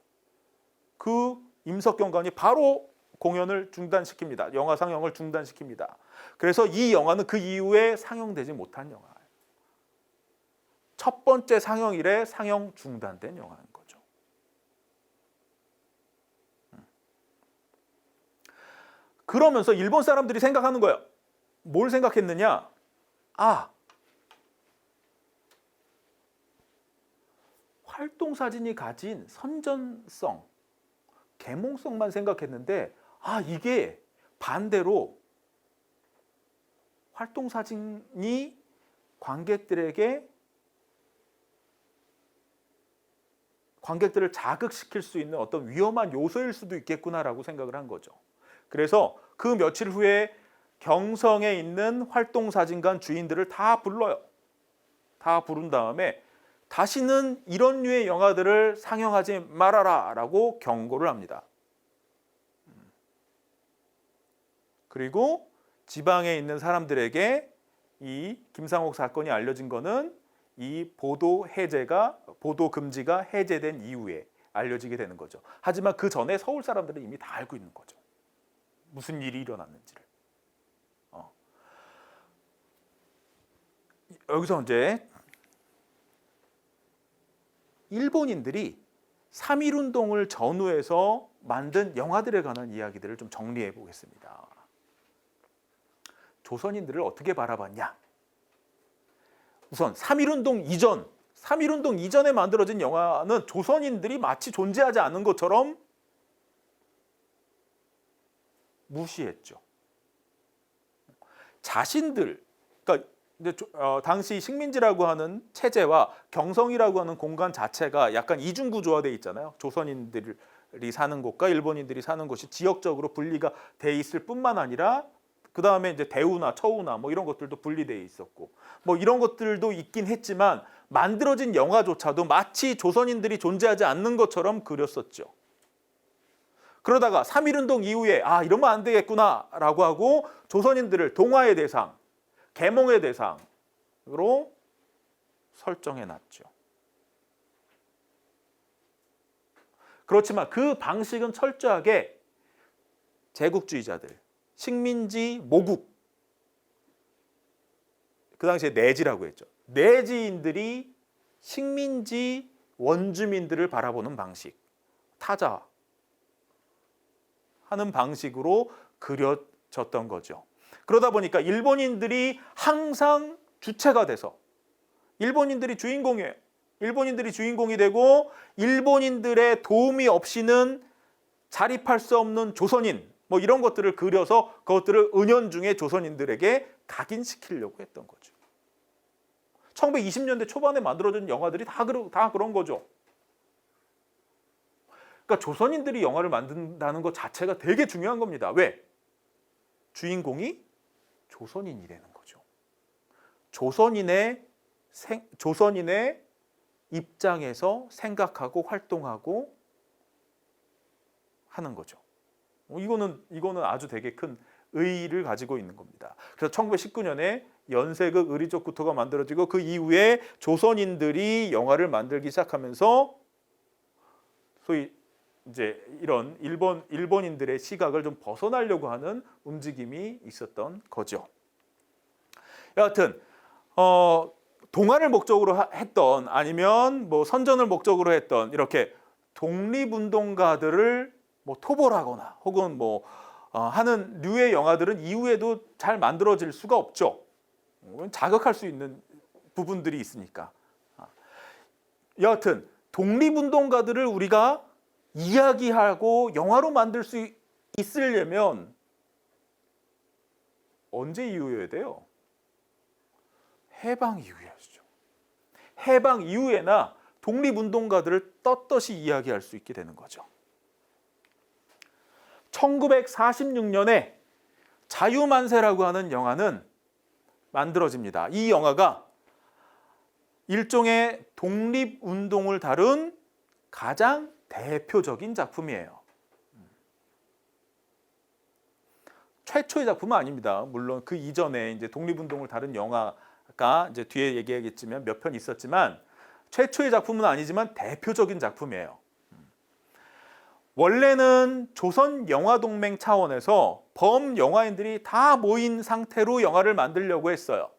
그 임석 경관이 바로 공연을 중단시킵니다. 영화 상영을 중단시킵니다. 그래서 이 영화는 그 이후에 상영되지 못한 영화예요. 첫 번째 상영일에 상영 중단된 영화인 거죠. 그러면서 일본 사람들이 생각하는 거예요. 뭘 생각했느냐? 활동사진이 가진 선전성, 계몽성만 생각했는데 이게 반대로 활동사진이 관객들을 자극시킬 수 있는 어떤 위험한 요소일 수도 있겠구나라고 생각을 한 거죠. 그래서 그 며칠 후에 경성에 있는 활동사진관 주인들을 다 불러요. 다 부른 다음에 다시는 이런 류의 영화들을 상영하지 말아라 라고 경고를 합니다. 그리고 지방에 있는 사람들에게 이 김상옥 사건이 알려진 거는 이 보도 금지가 해제된 이후에 알려지게 되는 거죠. 하지만 그 전에 서울 사람들은 이미 다 알고 있는 거죠. 무슨 일이 일어났는지를. 여기서 이제 일본인들이 3.1운동을 전후해서 만든 영화들에 관한 이야기들을 좀 정리해 보겠습니다. 조선인들을 어떻게 바라봤냐? 우선 3.1운동 이전에 만들어진 영화는 조선인들이 마치 존재하지 않는 것처럼 무시했죠. 그러니까 당시 식민지라고 하는 체제와 경성이라고 하는 공간 자체가 약간 이중구조화 돼 있잖아요. 조선인들이 사는 곳과 일본인들이 사는 곳이 지역적으로 분리가 돼 있을 뿐만 아니라 그 다음에 이제 대우나 처우나 뭐 이런 것들도 분리돼 있었고 뭐 이런 것들도 있긴 했지만 만들어진 영화조차도 마치 조선인들이 존재하지 않는 것처럼 그렸었죠. 그러다가 3.1운동 이후에 이러면 안 되겠구나라고 하고 조선인들을 동화의 대상, 계몽의 대상으로 설정해놨죠. 그렇지만 그 방식은 철저하게 제국주의자들, 식민지 모국, 그 당시에 내지라고 했죠. 내지인들이 식민지 원주민들을 바라보는 방식, 타자 하는 방식으로 그려졌던 거죠. 그러다 보니까 일본인들이 항상 주체가 돼서 일본인들이 주인공이에요. 일본인들이 주인공이 되고 일본인들의 도움이 없이는 자립할 수 없는 조선인 뭐 이런 것들을 그려서 그것들을 은연중에 조선인들에게 각인시키려고 했던 거죠. 1920년대 초반에 만들어진 영화들이 다 그런 거죠. 그러니까 조선인들이 영화를 만든다는 것 자체가 되게 중요한 겁니다. 왜? 주인공이 조선인이라는 거죠. 조선인의 입장에서 생각하고 활동하고 하는 거죠. 이거는 아주 되게 큰 의의를 가지고 있는 겁니다. 그래서 1919년에 연세극 의리적 구토가 만들어지고 그 이후에 조선인들이 영화를 만들기 시작하면서 소위 이제 이런 일본인들의 시각을 좀 벗어나려고 하는 움직임이 있었던 거죠. 여하튼 동화를 목적으로 했던 아니면 뭐 선전을 목적으로 했던 이렇게 독립운동가들을 뭐 토벌하거나 혹은 뭐 하는 류의 영화들은 이후에도 잘 만들어질 수가 없죠. 자극할 수 있는 부분들이 있으니까. 여하튼 독립운동가들을 우리가 이야기하고 영화로 만들 수 있으려면 언제 이후여야 돼요? 해방 이후여야죠. 해방 이후에나 독립운동가들을 떳떳이 이야기할 수 있게 되는 거죠. 1946년에 자유만세라고 하는 영화는 만들어집니다. 이 영화가 일종의 독립운동을 다룬 가장 대표적인 작품이에요. 최초의 작품은 아닙니다. 물론 그 이전에 이제 독립운동을 다룬 영화가 이제 뒤에 얘기하겠지만 몇 편 있었지만 최초의 작품은 아니지만 대표적인 작품이에요. 원래는 조선 영화동맹 차원에서 범영화인들이 다 모인 상태로 영화를 만들려고 했어요.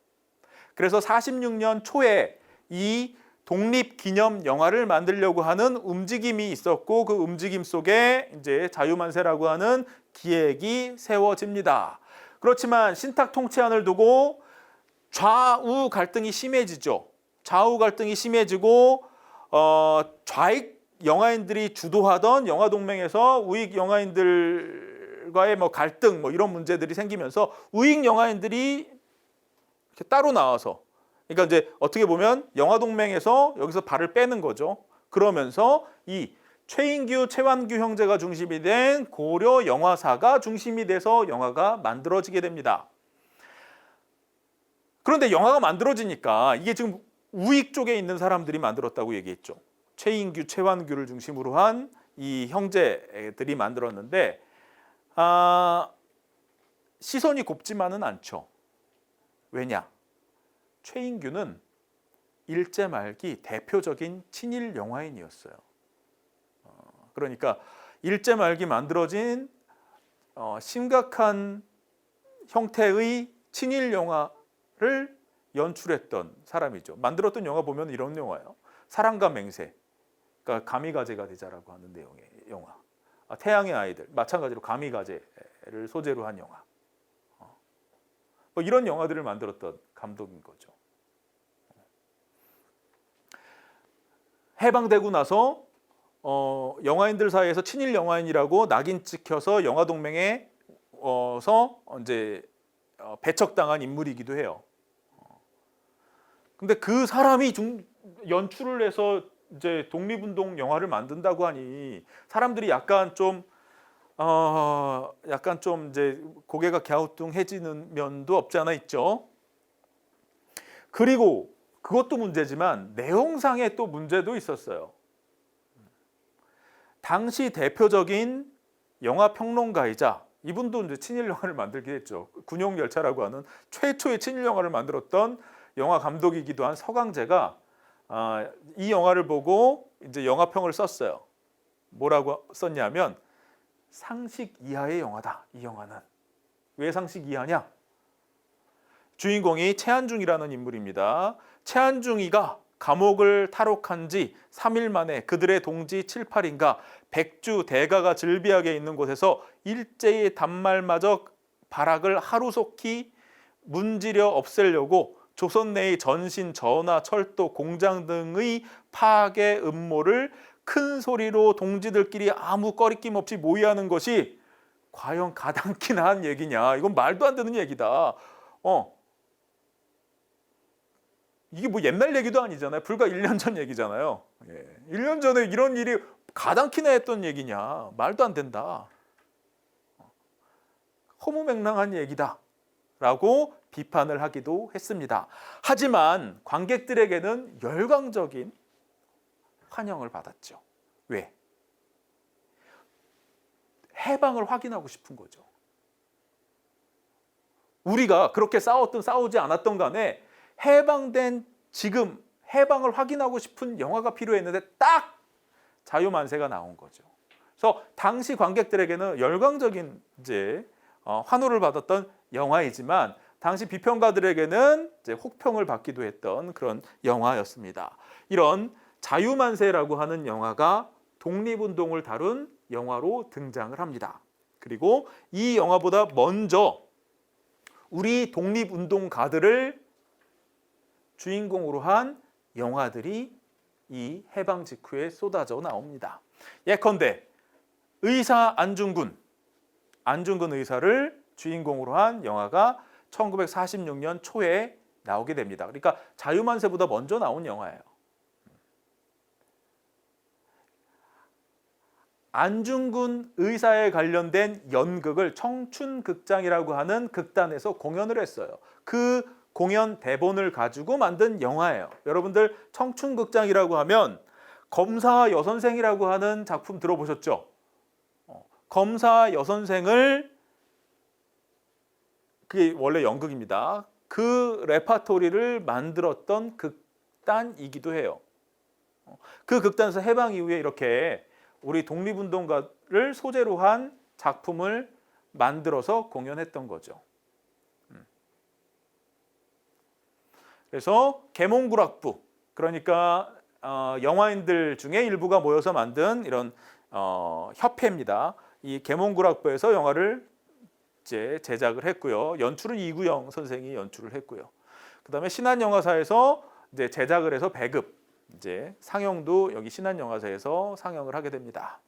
그래서 46년 초에 이 독립기념 영화를 만들려고 하는 움직임이 있었고 그 움직임 속에 이제 자유만세라고 하는 기획이 세워집니다. 그렇지만 신탁 통치안을 두고 좌우 갈등이 심해지죠. 좌우 갈등이 심해지고 좌익 영화인들이 주도하던 영화동맹에서 우익 영화인들과의 뭐 갈등 뭐 이런 문제들이 생기면서 우익 영화인들이 이렇게 따로 나와서 그러니까 이제 어떻게 보면 영화동맹에서 여기서 발을 빼는 거죠. 그러면서 이 최인규, 최완규 형제가 중심이 된 고려 영화사가 중심이 돼서 영화가 만들어지게 됩니다. 그런데 영화가 만들어지니까 이게 지금 우익 쪽에 있는 사람들이 만들었다고 얘기했죠. 최인규, 최완규를 중심으로 한 이 형제들이 만들었는데 시선이 곱지만은 않죠. 왜냐? 최인규는 일제 말기 대표적인 친일 영화인이었어요. 그러니까 일제 말기 만들어진 심각한 형태의 친일 영화를 연출했던 사람이죠. 만들었던 영화 보면 이런 영화예요. 사랑과 맹세, 그러니까 가미가제가 되자라고 하는 내용의 영화. 태양의 아이들, 마찬가지로 가미가제를 소재로 한 영화. 뭐 이런 영화들을 만들었던 감독인 거죠. 해방되고 나서 영화인들 사이에서 친일 영화인이라고 낙인 찍혀서 영화동맹에서 이제 배척당한 인물이기도 해요. 근데 그 사람이 연출을 해서 이제 독립운동 영화를 만든다고 하니 사람들이 약간 좀 이제 고개가 갸우뚱해지는 면도 없지 않아 있죠. 그리고 그것도 문제지만 내용상에 또 문제도 있었어요. 당시 대표적인 영화 평론가이자 이분도 이제 친일 영화를 만들게 했죠. 군용열차라고 하는 최초의 친일 영화를 만들었던 영화 감독이기도 한 서강제가 이 영화를 보고 이제 영화평을 썼어요. 뭐라고 썼냐면 상식 이하의 영화다. 이 영화는 왜 상식 이하냐? 주인공이 최한중이라는 인물입니다. 최한중이가 감옥을 탈옥한 지 3일 만에 그들의 동지 7, 8인가 백주 대가가 즐비하게 있는 곳에서 일제의 단말마저 발악을 하루속히 문지려 없애려고 조선 내의 전신, 전화, 철도, 공장 등의 파괴 음모를 큰 소리로 동지들끼리 아무 꺼리낌 없이 모의하는 것이 과연 가당키나 한 얘기냐? 이건 말도 안 되는 얘기다. 이게 뭐 옛날 얘기도 아니잖아요. 불과 1년 전 얘기잖아요. 1년 전에 이런 일이 가당키나 했던 얘기냐? 말도 안 된다. 허무맹랑한 얘기다. 라고 비판을 하기도 했습니다. 하지만 관객들에게는 열광적인 환영을 받았죠. 왜? 해방을 확인하고 싶은 거죠. 우리가 그렇게 싸우지 않았던 간에 해방된 지금 해방을 확인하고 싶은 영화가 필요했는데 딱 자유만세가 나온 거죠. 그래서 당시 관객들에게는 열광적인 이제 환호를 받았던 영화이지만 당시 비평가들에게는 이제 혹평을 받기도 했던 그런 영화였습니다. 이런 자유만세라고 하는 영화가 독립운동을 다룬 영화로 등장을 합니다. 그리고 이 영화보다 먼저 우리 독립운동가들을 주인공으로 한 영화들이 이 해방 직후에 쏟아져 나옵니다. 예컨대 의사 안중근 의사를 주인공으로 한 영화가 1946년 초에 나오게 됩니다. 그러니까 자유만세보다 먼저 나온 영화예요. 안중근 의사에 관련된 연극을 청춘극장이라고 하는 극단에서 공연을 했어요. 그 공연 대본을 가지고 만든 영화예요. 여러분들 청춘극장이라고 하면 검사 여선생이라고 하는 작품 들어보셨죠? 검사 여선생을, 그게 원래 연극입니다. 그 레파토리를 만들었던 극단이기도 해요. 그 극단에서 해방 이후에 이렇게 우리 독립운동가를 소재로 한 작품을 만들어서 공연했던 거죠. 그래서 계몽굴악부, 그러니까 영화인들 중에 일부가 모여서 만든 이런 협회입니다. 이 계몽굴악부에서 영화를 이제 제작을 했고요. 연출은 이구영 선생이 연출을 했고요. 그다음에 신한영화사에서 이제 제작을 해서 배급, 이제 상영도 여기 신한영화사에서 상영을 하게 됩니다.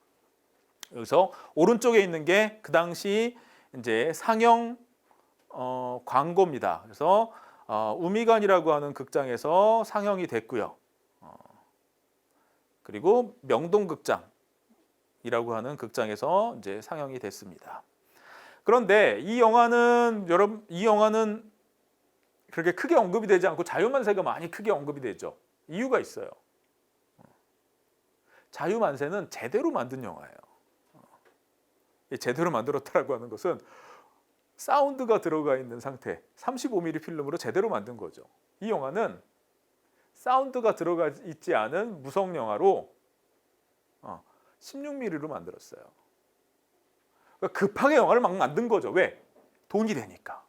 여기서 오른쪽에 있는 게 그 당시 이제 상영 광고입니다. 그래서 우미관이라고 하는 극장에서 상영이 됐고요. 그리고 명동극장이라고 하는 극장에서 이제 상영이 됐습니다. 그런데 이 영화는 그렇게 크게 언급이 되지 않고 자유만세가 많이 크게 언급이 되죠. 이유가 있어요. 자유만세는 제대로 만든 영화예요. 제대로 만들었다라고 하는 것은 사운드가 들어가 있는 상태, 35mm 필름으로 제대로 만든 거죠. 이 영화는 사운드가 들어가 있지 않은 무성 영화로 16mm로 만들었어요. 그러니까 급하게 영화를 막 만든 거죠. 왜? 돈이 되니까.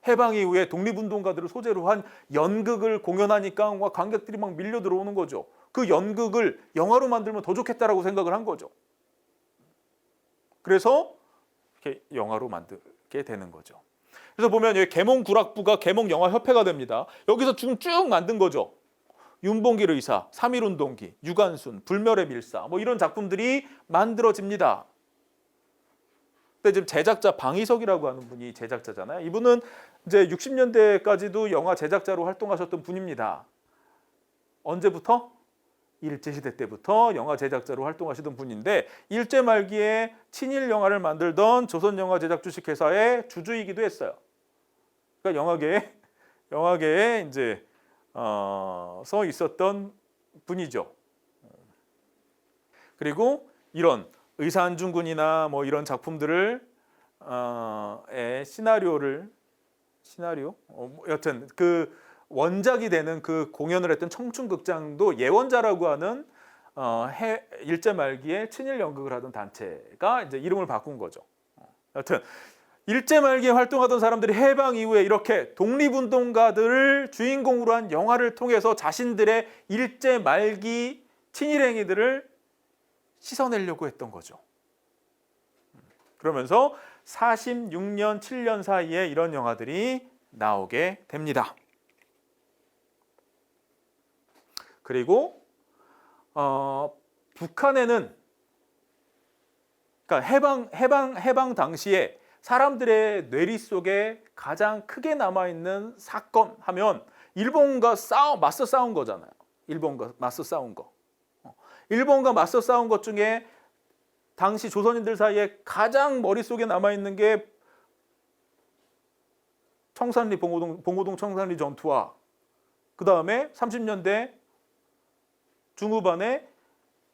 해방 이후에 독립운동가들을 소재로 한 연극을 공연하니까 관객들이 막 밀려 들어오는 거죠. 그 연극을 영화로 만들면 더 좋겠다라고 생각을 한 거죠. 그래서 이렇게 영화로 만들게 되는 거죠. 그래서 보면 여기 계몽굴악부가 계몽영화협회가 됩니다. 여기서 지금 쭉 만든 거죠. 윤봉길 의사, 3.1운동기, 유관순, 불멸의 밀사, 뭐 이런 작품들이 만들어집니다. 근데 지금 제작자 방희석이라고 하는 분이 제작자잖아요. 이분은 이제 60년대까지도 영화 제작자로 활동하셨던 분입니다. 언제부터? 일제시대 때부터 영화 제작자로 활동하시던 분인데 일제 말기에 친일 영화를 만들던 조선영화제작주식회사의 주주이기도 했어요. 그러니까 영화계에 이제 서 있었던 분이죠. 그리고 이런 의사안중근이나 뭐 이런 작품들을 여튼 그 원작이 되는 그 공연을 했던 청춘극장도 예원자라고 하는 일제 말기에 친일 연극을 하던 단체가 이제 이름을 바꾼 거죠. 여튼 일제 말기에 활동하던 사람들이 해방 이후에 이렇게 독립운동가들을 주인공으로 한 영화를 통해서 자신들의 일제 말기 친일 행위들을 씻어내려고 했던 거죠. 그러면서 46년, 7년 사이에 이런 영화들이 나오게 됩니다. 그리고 북한에는 그러니까 해방 당시에 사람들의 뇌리 속에 가장 크게 남아 있는 사건 하면 일본과 맞서 싸운 거잖아요. 일본과 맞서 싸운 거. 일본과 맞서 싸운 것 중에 당시 조선인들 사이에 가장 머릿속에 남아 있는 게 청산리 봉오동 청산리 전투와 그 다음에 30년대 중후반에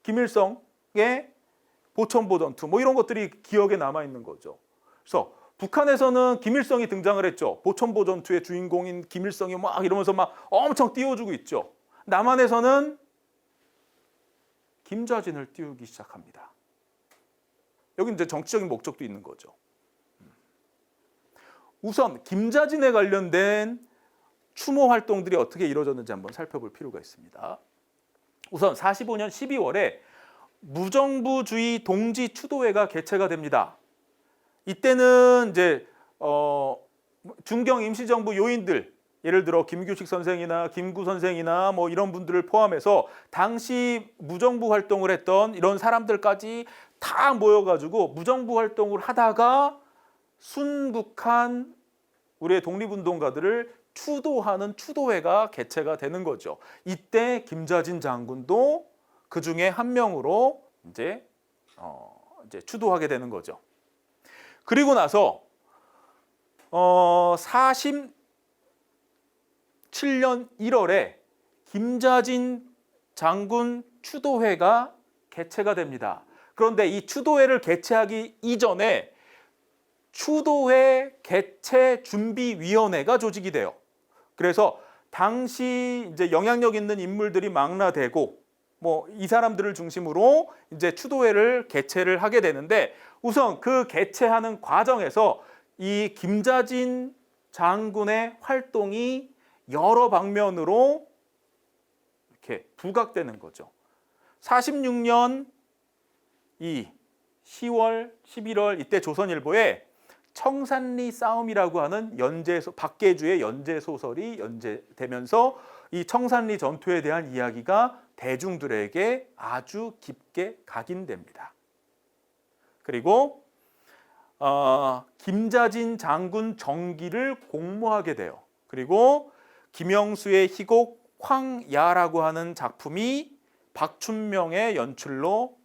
김일성의 보천보 전투 뭐 이런 것들이 기억에 남아 있는 거죠. 그래서 북한에서는 김일성이 등장을 했죠. 보천보 전투의 주인공인 김일성이 막 이러면서 막 엄청 띄워주고 있죠. 남한에서는 김좌진을 띄우기 시작합니다. 여기 이제 정치적인 목적도 있는 거죠. 우선 김좌진에 관련된 추모 활동들이 어떻게 이루어졌는지 한번 살펴볼 필요가 있습니다. 우선 45년 12월에 무정부주의 동지 추도회가 개최가 됩니다. 이때는 이제 중경 임시정부 요인들, 예를 들어 김규식 선생이나 김구 선생이나 뭐 이런 분들을 포함해서 당시 무정부 활동을 했던 이런 사람들까지 다 모여가지고 무정부 활동을 하다가 순북한 우리의 독립운동가들을 추도하는 추도회가 개최가 되는 거죠. 이때 김좌진 장군도 그 중에 한 명으로 이제 추도하게 되는 거죠. 그리고 나서 47년 1월에 김좌진 장군 추도회가 개최가 됩니다. 그런데 이 추도회를 개최하기 이전에 추도회 개최 준비위원회가 조직이 돼요. 그래서 당시 이제 영향력 있는 인물들이 망라되고 뭐 이 사람들을 중심으로 이제 추도회를 개최를 하게 되는데, 우선 그 개최하는 과정에서 이 김자진 장군의 활동이 여러 방면으로 이렇게 부각되는 거죠. 46년 이 10월, 11월 이때 조선일보에 청산리 싸움이라고 하는 박계주의 연재 소설이 연재되면서 이 청산리 전투에 대한 이야기가 대중들에게 아주 깊게 각인됩니다. 그리고 김자진 장군 정기를 공모하게 돼요. 그리고 김영수의 희곡 황야라고 하는 작품이 박춘명의 연출로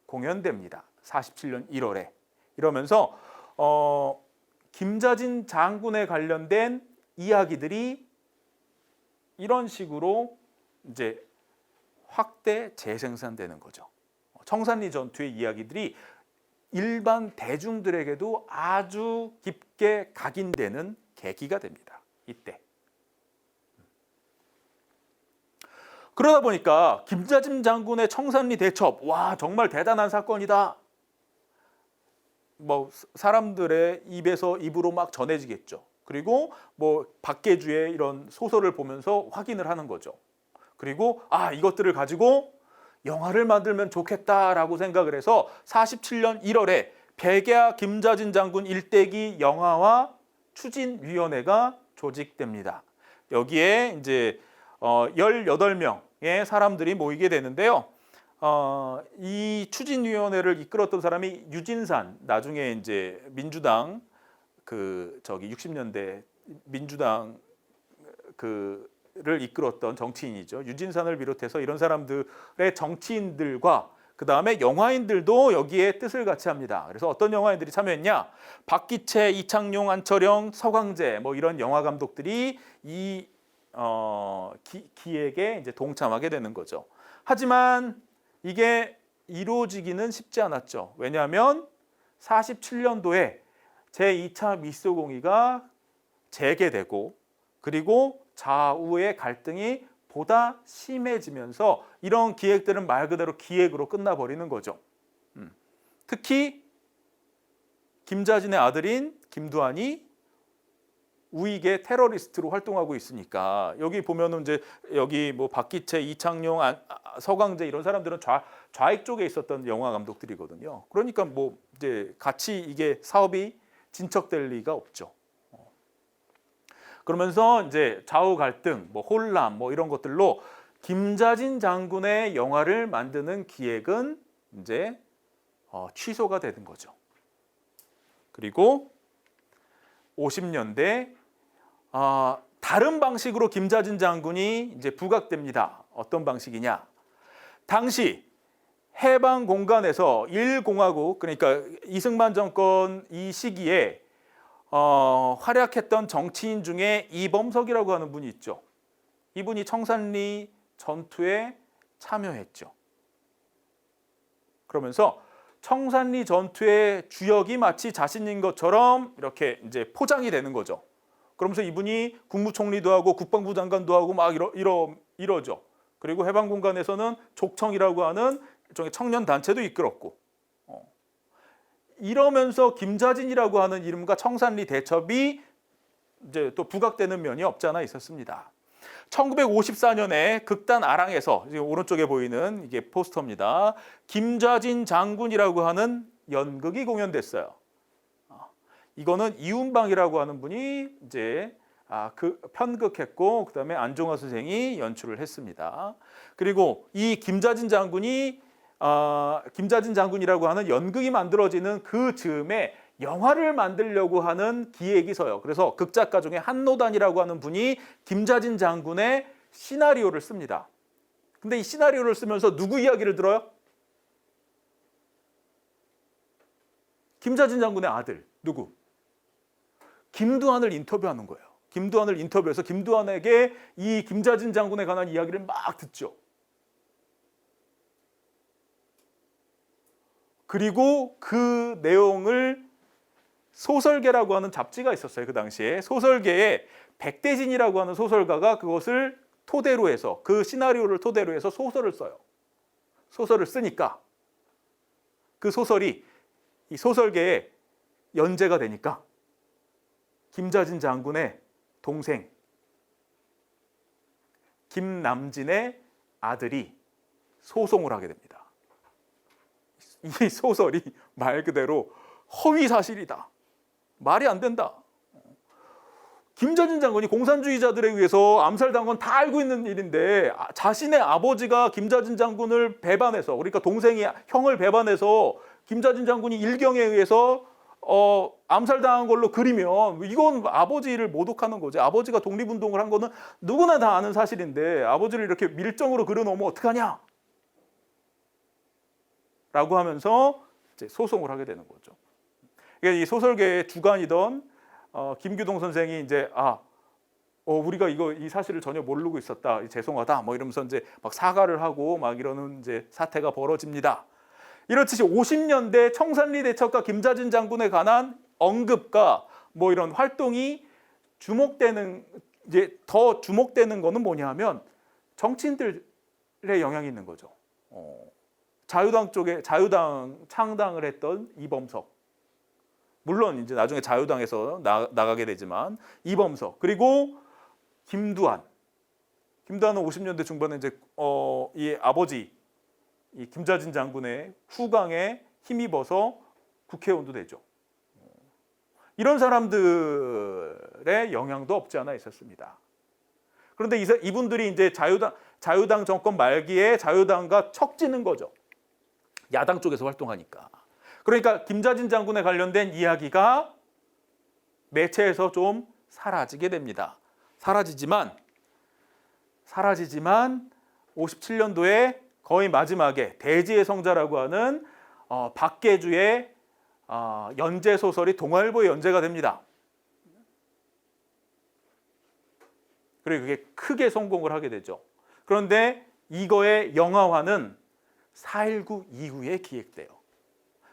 공연됩니다. 47년 1월에. 이러면서 김자진 장군에 관련된 이야기들이 이런 식으로 이제 확대 재생산되는 거죠. 청산리 전투의 이야기들이 일반 대중들에게도 아주 깊게 각인되는 계기가 됩니다. 이때. 그러다 보니까 김자진 장군의 청산리 대첩, 와 정말 대단한 사건이다. 뭐 사람들의 입에서 입으로 막 전해지겠죠. 그리고 뭐 박계주의 이런 소설을 보면서 확인을 하는 거죠. 그리고 이것들을 가지고 영화를 만들면 좋겠다라고 생각을 해서 47년 1월에 백야 김자진 장군 일대기 영화화 추진위원회가 조직됩니다. 여기에 이제 18명의 사람들이 모이게 되는데요. 이 추진위원회를 이끌었던 사람이 유진산, 나중에 이제 민주당 60년대 민주당 를 이끌었던 정치인이죠. 유진산을 비롯해서 이런 사람들의 정치인들과 그 다음에 영화인들도 여기에 뜻을 같이 합니다. 그래서 어떤 영화인들이 참여했냐? 박기채, 이창용, 안철영, 서광재 뭐 이런 영화 감독들이 이 기획에 이제 동참하게 되는 거죠. 하지만 이게 이루어지기는 쉽지 않았죠. 왜냐하면 47년도에 제2차 미소공의가 재개되고 그리고 좌우의 갈등이 보다 심해지면서 이런 기획들은 말 그대로 기획으로 끝나버리는 거죠. 특히 김자진의 아들인 김두한이 우익의 테러리스트로 활동하고 있으니까 여기 보면은 이제 여기 뭐 박기채, 이창용, 서광재 이런 사람들은 좌익 쪽에 있었던 영화 감독들이거든요. 그러니까 뭐 이제 같이 이게 사업이 진척될 리가 없죠. 그러면서 이제 좌우 갈등, 뭐 혼란, 뭐 이런 것들로 김자진 장군의 영화를 만드는 기획은 이제 취소가 되는 거죠. 그리고 50년대 다른 방식으로 김자진 장군이 이제 부각됩니다. 어떤 방식이냐? 당시 해방 공간에서 1공화국, 그러니까 이승만 정권 이 시기에 활약했던 정치인 중에 이범석이라고 하는 분이 있죠. 이분이 청산리 전투에 참여했죠. 그러면서 청산리 전투의 주역이 마치 자신인 것처럼 이렇게 이제 포장이 되는 거죠. 그러면서 이분이 국무총리도 하고 국방부 장관도 하고 막 이러죠. 그리고 해방공간에서는 족청이라고 하는 일종의 청년 단체도 이끌었고, 이러면서 김자진이라고 하는 이름과 청산리 대첩이 이제 또 부각되는 면이 없지 않아 있었습니다. 1954년에 극단 아랑에서 지금 오른쪽에 보이는 이게 포스터입니다. 김자진 장군이라고 하는 연극이 공연됐어요. 이거는 이운방이라고 하는 분이 이제 편극했고 그다음에 안종화 선생이 연출을 했습니다. 그리고 이 김자진 장군이라고 하는 연극이 만들어지는 그 즈음에 영화를 만들려고 하는 기획이 서요. 그래서 극작가 중에 한노단이라고 하는 분이 김자진 장군의 시나리오를 씁니다. 근데 이 시나리오를 쓰면서 누구 이야기를 들어요? 김자진 장군의 아들, 누구? 김두한을 인터뷰하는 거예요. 김두한을 인터뷰해서 김두한에게 이 김자진 장군에 관한 이야기를 막 듣죠. 그리고 그 내용을 소설계라고 하는 잡지가 있었어요. 그 당시에 소설계에 백대진이라고 하는 소설가가 그것을 토대로 해서 그 시나리오를 토대로 해서 소설을 써요. 소설을 쓰니까 그 소설이 이 소설계에 연재가 되니까 김자진 장군의 동생 김남진의 아들이 소송을 하게 됩니다. 이 소설이 말 그대로 허위 사실이다. 말이 안 된다. 김자진 장군이 공산주의자들에 의해서 암살당한 건 다 알고 있는 일인데 자신의 아버지가 김자진 장군을 배반해서, 그러니까 동생이 형을 배반해서 김자진 장군이 일경에 의해서 암살당한 걸로 그리면 이건 아버지를 모독하는 거지. 아버지가 독립운동을 한 거는 누구나 다 아는 사실인데 아버지를 이렇게 밀정으로 그려놓으면 어떡하냐? 라고 하면서 이제 소송을 하게 되는 거죠. 그러니까 이 소설계의 주관이던 김규동 선생이 이제 우리가 이 사실을 전혀 모르고 있었다. 죄송하다. 뭐 이러면서 이제 막 사과를 하고 막 이러는 이제 사태가 벌어집니다. 이렇듯이 50년대 청산리 대첩과 김자진 장군에 관한 언급과 뭐 이런 활동이 주목되는, 이제 더 주목되는 거는 뭐냐면 정치인들의 영향이 있는 거죠. 자유당 쪽에 자유당 창당을 했던 이범석, 물론 이제 나중에 자유당에서 나가게 되지만 이범석, 그리고 김두한은 50년대 중반에 이제 이 아버지 이 김자진 장군의 후광에 힘입어서 국회의원도 되죠. 이런 사람들의 영향도 없지 않아 있었습니다. 그런데 이분들이 이제 자유당 정권 말기에 자유당과 척지는 거죠. 야당 쪽에서 활동하니까. 그러니까 김자진 장군에 관련된 이야기가 매체에서 좀 사라지게 됩니다. 사라지지만 57년도에 거의 마지막에 대지의 성자라고 하는 박계주의 연재 소설이 동아일보에 연재가 됩니다. 그리고 그게 크게 성공을 하게 되죠. 그런데 이거의 영화화는 4.19 이후에 기획돼요.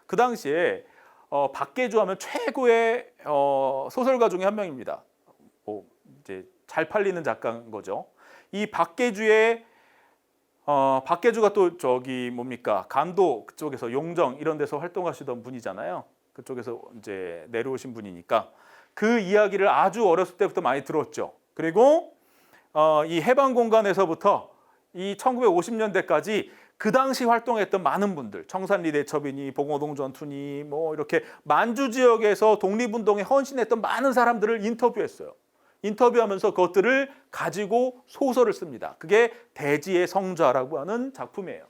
그 당시에 박계주 하면 최고의 소설가 중에 한 명입니다. 이제 잘 팔리는 작가인 거죠. 이 박계주가 또 간도 그쪽에서 용정 이런 데서 활동하시던 분이잖아요. 그쪽에서 이제 내려오신 분이니까 그 이야기를 아주 어렸을 때부터 많이 들었죠. 그리고 이 해방 공간에서부터 이 1950년대까지 그 당시 활동했던 많은 분들, 청산리 대첩이니 봉오동 전투니 뭐 이렇게 만주 지역에서 독립운동에 헌신했던 많은 사람들을 인터뷰했어요. 인터뷰하면서 그것들을 가지고 소설을 씁니다. 그게 대지의 성자라고 하는 작품이에요.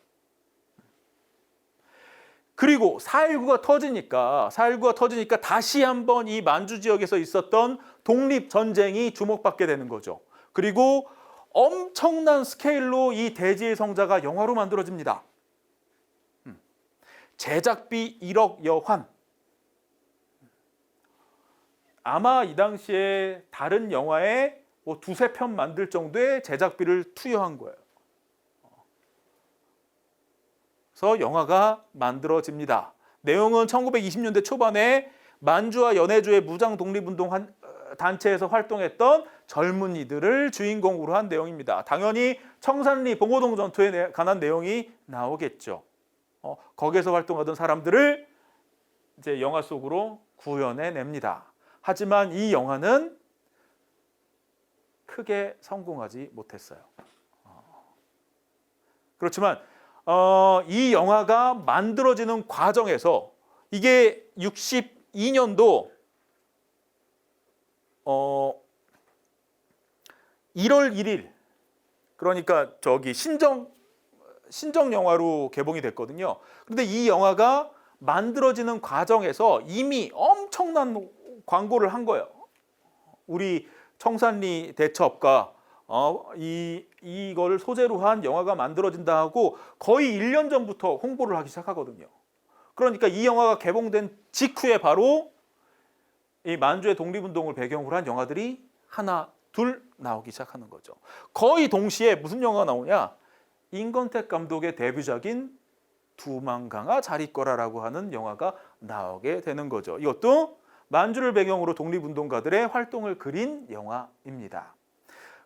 그리고 4.19가 터지니까 다시 한번 이 만주 지역에서 있었던 독립전쟁이 주목받게 되는 거죠. 그리고 엄청난 스케일로 이 대지의 성자가 영화로 만들어집니다. 제작비 1억여 환. 아마 이 당시에 다른 영화에 뭐 두세 편 만들 정도의 제작비를 투여한 거예요. 그래서 영화가 만들어집니다. 내용은 1920년대 초반에 만주와 연해주의 무장 독립운동 단체에서 활동했던 젊은이들을 주인공으로 한 내용입니다. 당연히 청산리 봉오동 전투에 관한 내용이 나오겠죠. 거기에서 활동하던 사람들을 이제 영화 속으로 구현해냅니다. 하지만 이 영화는 크게 성공하지 못했어요. 그렇지만 이 영화가 만들어지는 과정에서 이게 62년도 1월 1일, 그러니까 신정 영화로 개봉이 됐거든요. 그런데 이 영화가 만들어지는 과정에서 이미 엄청난 광고를 한 거예요. 우리 청산리 대첩과 이걸 소재로 한 영화가 만들어진다 하고 거의 1년 전부터 홍보를 하기 시작하거든요. 그러니까 이 영화가 개봉된 직후에 바로 이 만주의 독립운동을 배경으로 한 영화들이 하나, 둘 나오기 시작하는 거죠. 거의 동시에 무슨 영화가 나오냐? 임권택 감독의 데뷔작인 두만강아 잘 있거라라고 하는 영화가 나오게 되는 거죠. 이것도 만주를 배경으로 독립운동가들의 활동을 그린 영화입니다.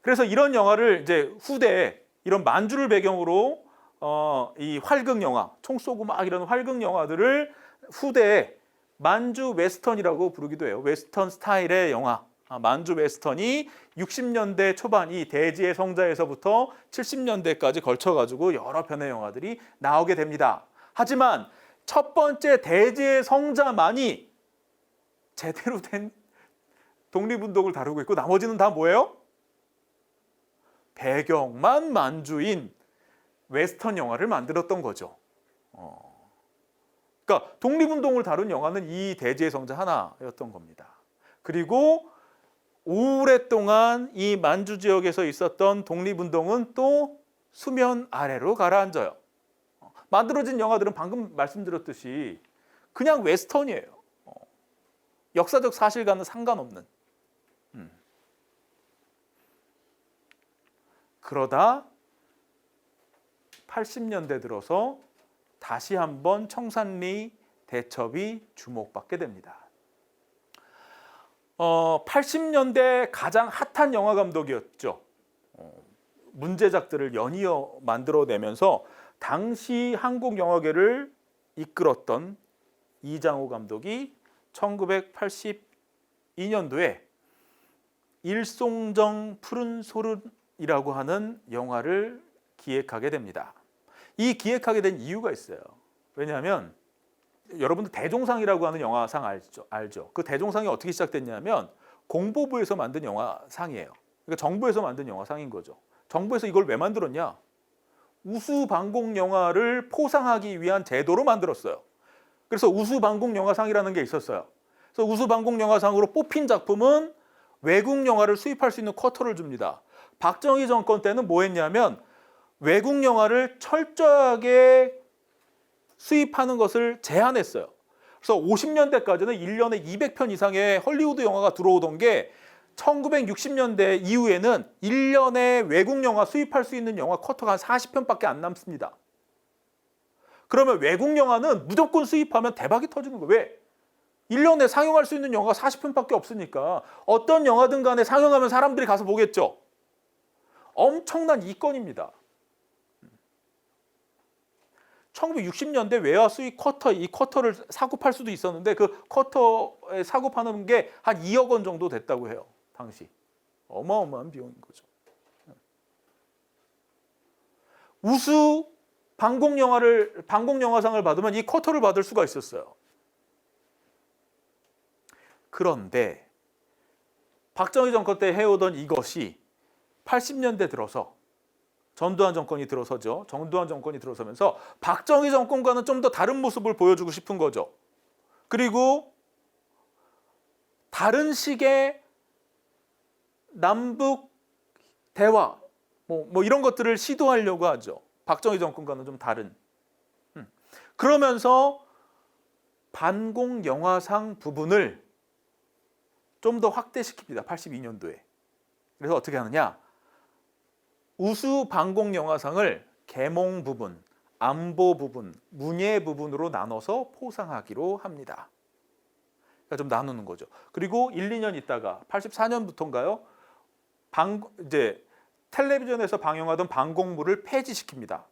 그래서 이런 영화를 이제 후대에 이런 만주를 배경으로 이 활극 영화, 총 쏘고 막 이런 활극 영화들을 후대에 만주 웨스턴이라고 부르기도 해요. 웨스턴 스타일의 영화. 만주 웨스턴이 60년대 초반 이 대지의 성자에서부터 70년대까지 걸쳐가지고 여러 편의 영화들이 나오게 됩니다. 하지만 첫 번째 대지의 성자만이 제대로 된 독립운동을 다루고 있고 나머지는 다 뭐예요? 배경만 만주인 웨스턴 영화를 만들었던 거죠. 그러니까 독립운동을 다룬 영화는 이 대지의 성자 하나였던 겁니다. 그리고 오랫동안 이 만주 지역에서 있었던 독립운동은 또 수면 아래로 가라앉아요. 만들어진 영화들은 방금 말씀드렸듯이 그냥 웨스턴이에요. 역사적 사실과는 상관없는. 그러다 80년대 들어서 다시 한번 청산리 대첩이 주목받게 됩니다. 80년대 가장 핫한 영화 감독이었죠. 문제작들을 연이어 만들어내면서 당시 한국 영화계를 이끌었던 이장호 감독이 1982년도에 일송정 푸른 소른이라고 하는 영화를 기획하게 됩니다. 이 기획하게 된 이유가 있어요. 왜냐하면 여러분들 대종상이라고 하는 영화상 알죠? 그 대종상이 어떻게 시작됐냐면 공보부에서 만든 영화상이에요. 그러니까 정부에서 만든 영화상인 거죠. 정부에서 이걸 왜 만들었냐? 우수방공 영화를 포상하기 위한 제도로 만들었어요. 그래서 우수방공 영화상이라는 게 있었어요. 그래서 우수방공 영화상으로 뽑힌 작품은 외국 영화를 수입할 수 있는 쿼터를 줍니다. 박정희 정권 때는 뭐 했냐면 외국 영화를 철저하게 수입하는 것을 제한했어요. 그래서 50년대까지는 1년에 200편 이상의 헐리우드 영화가 들어오던 게 1960년대 이후에는 1년에 외국 영화 수입할 수 있는 영화 쿼터가 한 40편밖에 안 남습니다. 그러면 외국 영화는 무조건 수입하면 대박이 터지는 거예요. 왜? 1년에 상영할 수 있는 영화가 40편밖에 없으니까 어떤 영화든 간에 상영하면 사람들이 가서 보겠죠. 엄청난 이권입니다. 1960년대 외화 수입 쿼터, 이 쿼터를 사고 팔 수도 있었는데 그 쿼터에 사고 파는 게 한 2억 원 정도 됐다고 해요. 당시. 어마어마한 비용인 거죠. 우수 방공영화상을 받으면 이 쿼터를 받을 수가 있었어요. 그런데 박정희 정권 때 해오던 이것이 80년대 들어서 전두환 정권이 들어서죠. 전두환 정권이 들어서면서 박정희 정권과는 좀 더 다른 모습을 보여주고 싶은 거죠. 그리고 다른 식의 남북 대화 뭐 이런 것들을 시도하려고 하죠. 박정희 정권과는 좀 다른. 그러면서 반공 영화상 부분을 좀 더 확대시킵니다. 82년도에. 그래서 어떻게 하느냐? 우수 반공 영화상을 계몽 부분, 안보 부분, 문예 부분으로 나눠서 포상하기로 합니다. 그러니까 좀 나누는 거죠. 그리고 1, 2년 있다가 84년부터인가요? 이제 텔레비전에서 방영하던 반공물을 폐지시킵니다.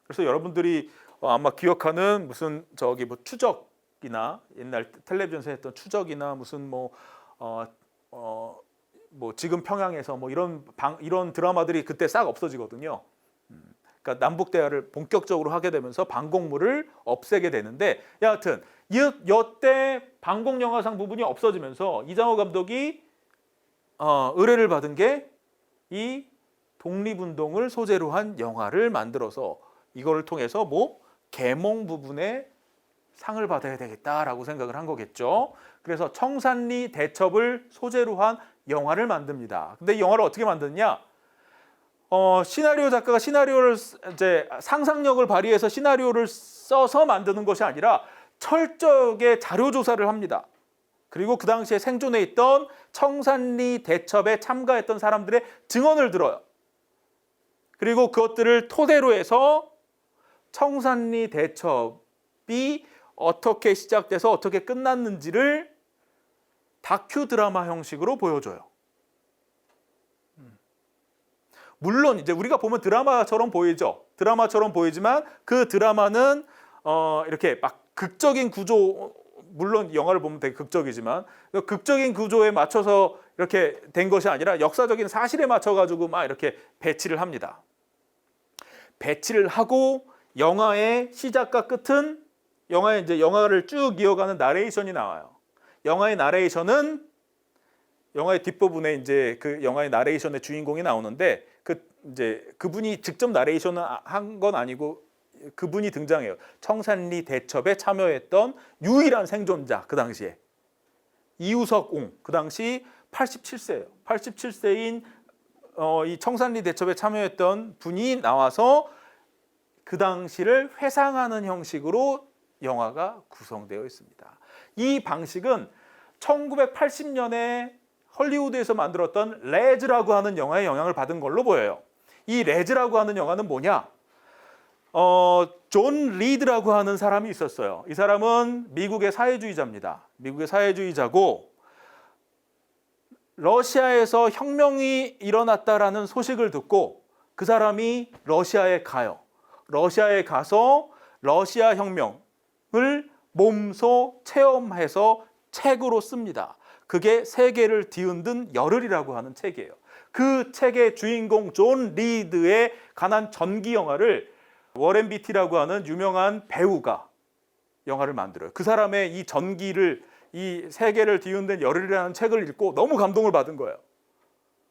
그래서 여러분들이 아마 기억하는 무슨 뭐 추적이나 옛날 텔레비전에서 했던 추적이나 무슨 뭐 지금 평양에서 뭐 이런 드라마들이 그때 싹 없어지거든요. 그러니까 남북 대화를 본격적으로 하게 되면서 반공물을 없애게 되는데 여하튼 이때 반공 영화상 부분이 없어지면서 이장호 감독이 의뢰를 받은 게 이 독립운동을 소재로 한 영화를 만들어서 이거를 통해서 뭐 계몽 부분에 상을 받아야 되겠다라고 생각을 한 거겠죠. 그래서 청산리 대첩을 소재로 한 영화를 만듭니다. 근데 이 영화를 어떻게 만드냐? 시나리오 작가가 시나리오를 이제 상상력을 발휘해서 시나리오를 써서 만드는 것이 아니라 철저하게 자료 조사를 합니다. 그리고 그 당시에 생존해 있던 청산리 대첩에 참가했던 사람들의 증언을 들어요. 그리고 그것들을 토대로 해서 청산리 대첩이 어떻게 시작돼서 어떻게 끝났는지를 다큐 드라마 형식으로 보여줘요. 물론 이제 우리가 보면 드라마처럼 보이죠. 드라마처럼 보이지만 그 드라마는 이렇게 막 극적인 구조, 물론 영화를 보면 되게 극적이지만 극적인 구조에 맞춰서 이렇게 된 것이 아니라 역사적인 사실에 맞춰 가지고 막 이렇게 배치를 합니다. 배치를 하고 영화의 시작과 끝은 영화를 쭉 이어가는 나레이션이 나와요. 영화의 나레이션은 영화의 뒷부분에 이제 그 영화의 나레이션의 주인공이 나오는데 그분이 직접 나레이션을 한 건 아니고 그분이 등장해요. 청산리 대첩에 참여했던 유일한 생존자, 그 당시에 이우석옹, 그 당시 87세예요. 87세인 이 청산리 대첩에 참여했던 분이 나와서 그 당시를 회상하는 형식으로 영화가 구성되어 있습니다. 이 방식은 1980년에 헐리우드에서 만들었던 레즈라고 하는 영화에 영향을 받은 걸로 보여요. 이 레즈라고 하는 영화는 뭐냐? 존 리드라고 하는 사람이 있었어요. 이 사람은 미국의 사회주의자입니다. 미국의 사회주의자고 러시아에서 혁명이 일어났다라는 소식을 듣고 그 사람이 러시아에 가요. 러시아에 가서 러시아 혁명을 몸소 체험해서 책으로 씁니다. 그게 세계를 뒤흔든 열흘이라고 하는 책이에요. 그 책의 주인공 존 리드에 관한 전기 영화를 워렌 비티라고 하는 유명한 배우가 영화를 만들어요. 그 사람의 이 전기를, 이 세계를 뒤흔든 열흘이라는 책을 읽고 너무 감동을 받은 거예요.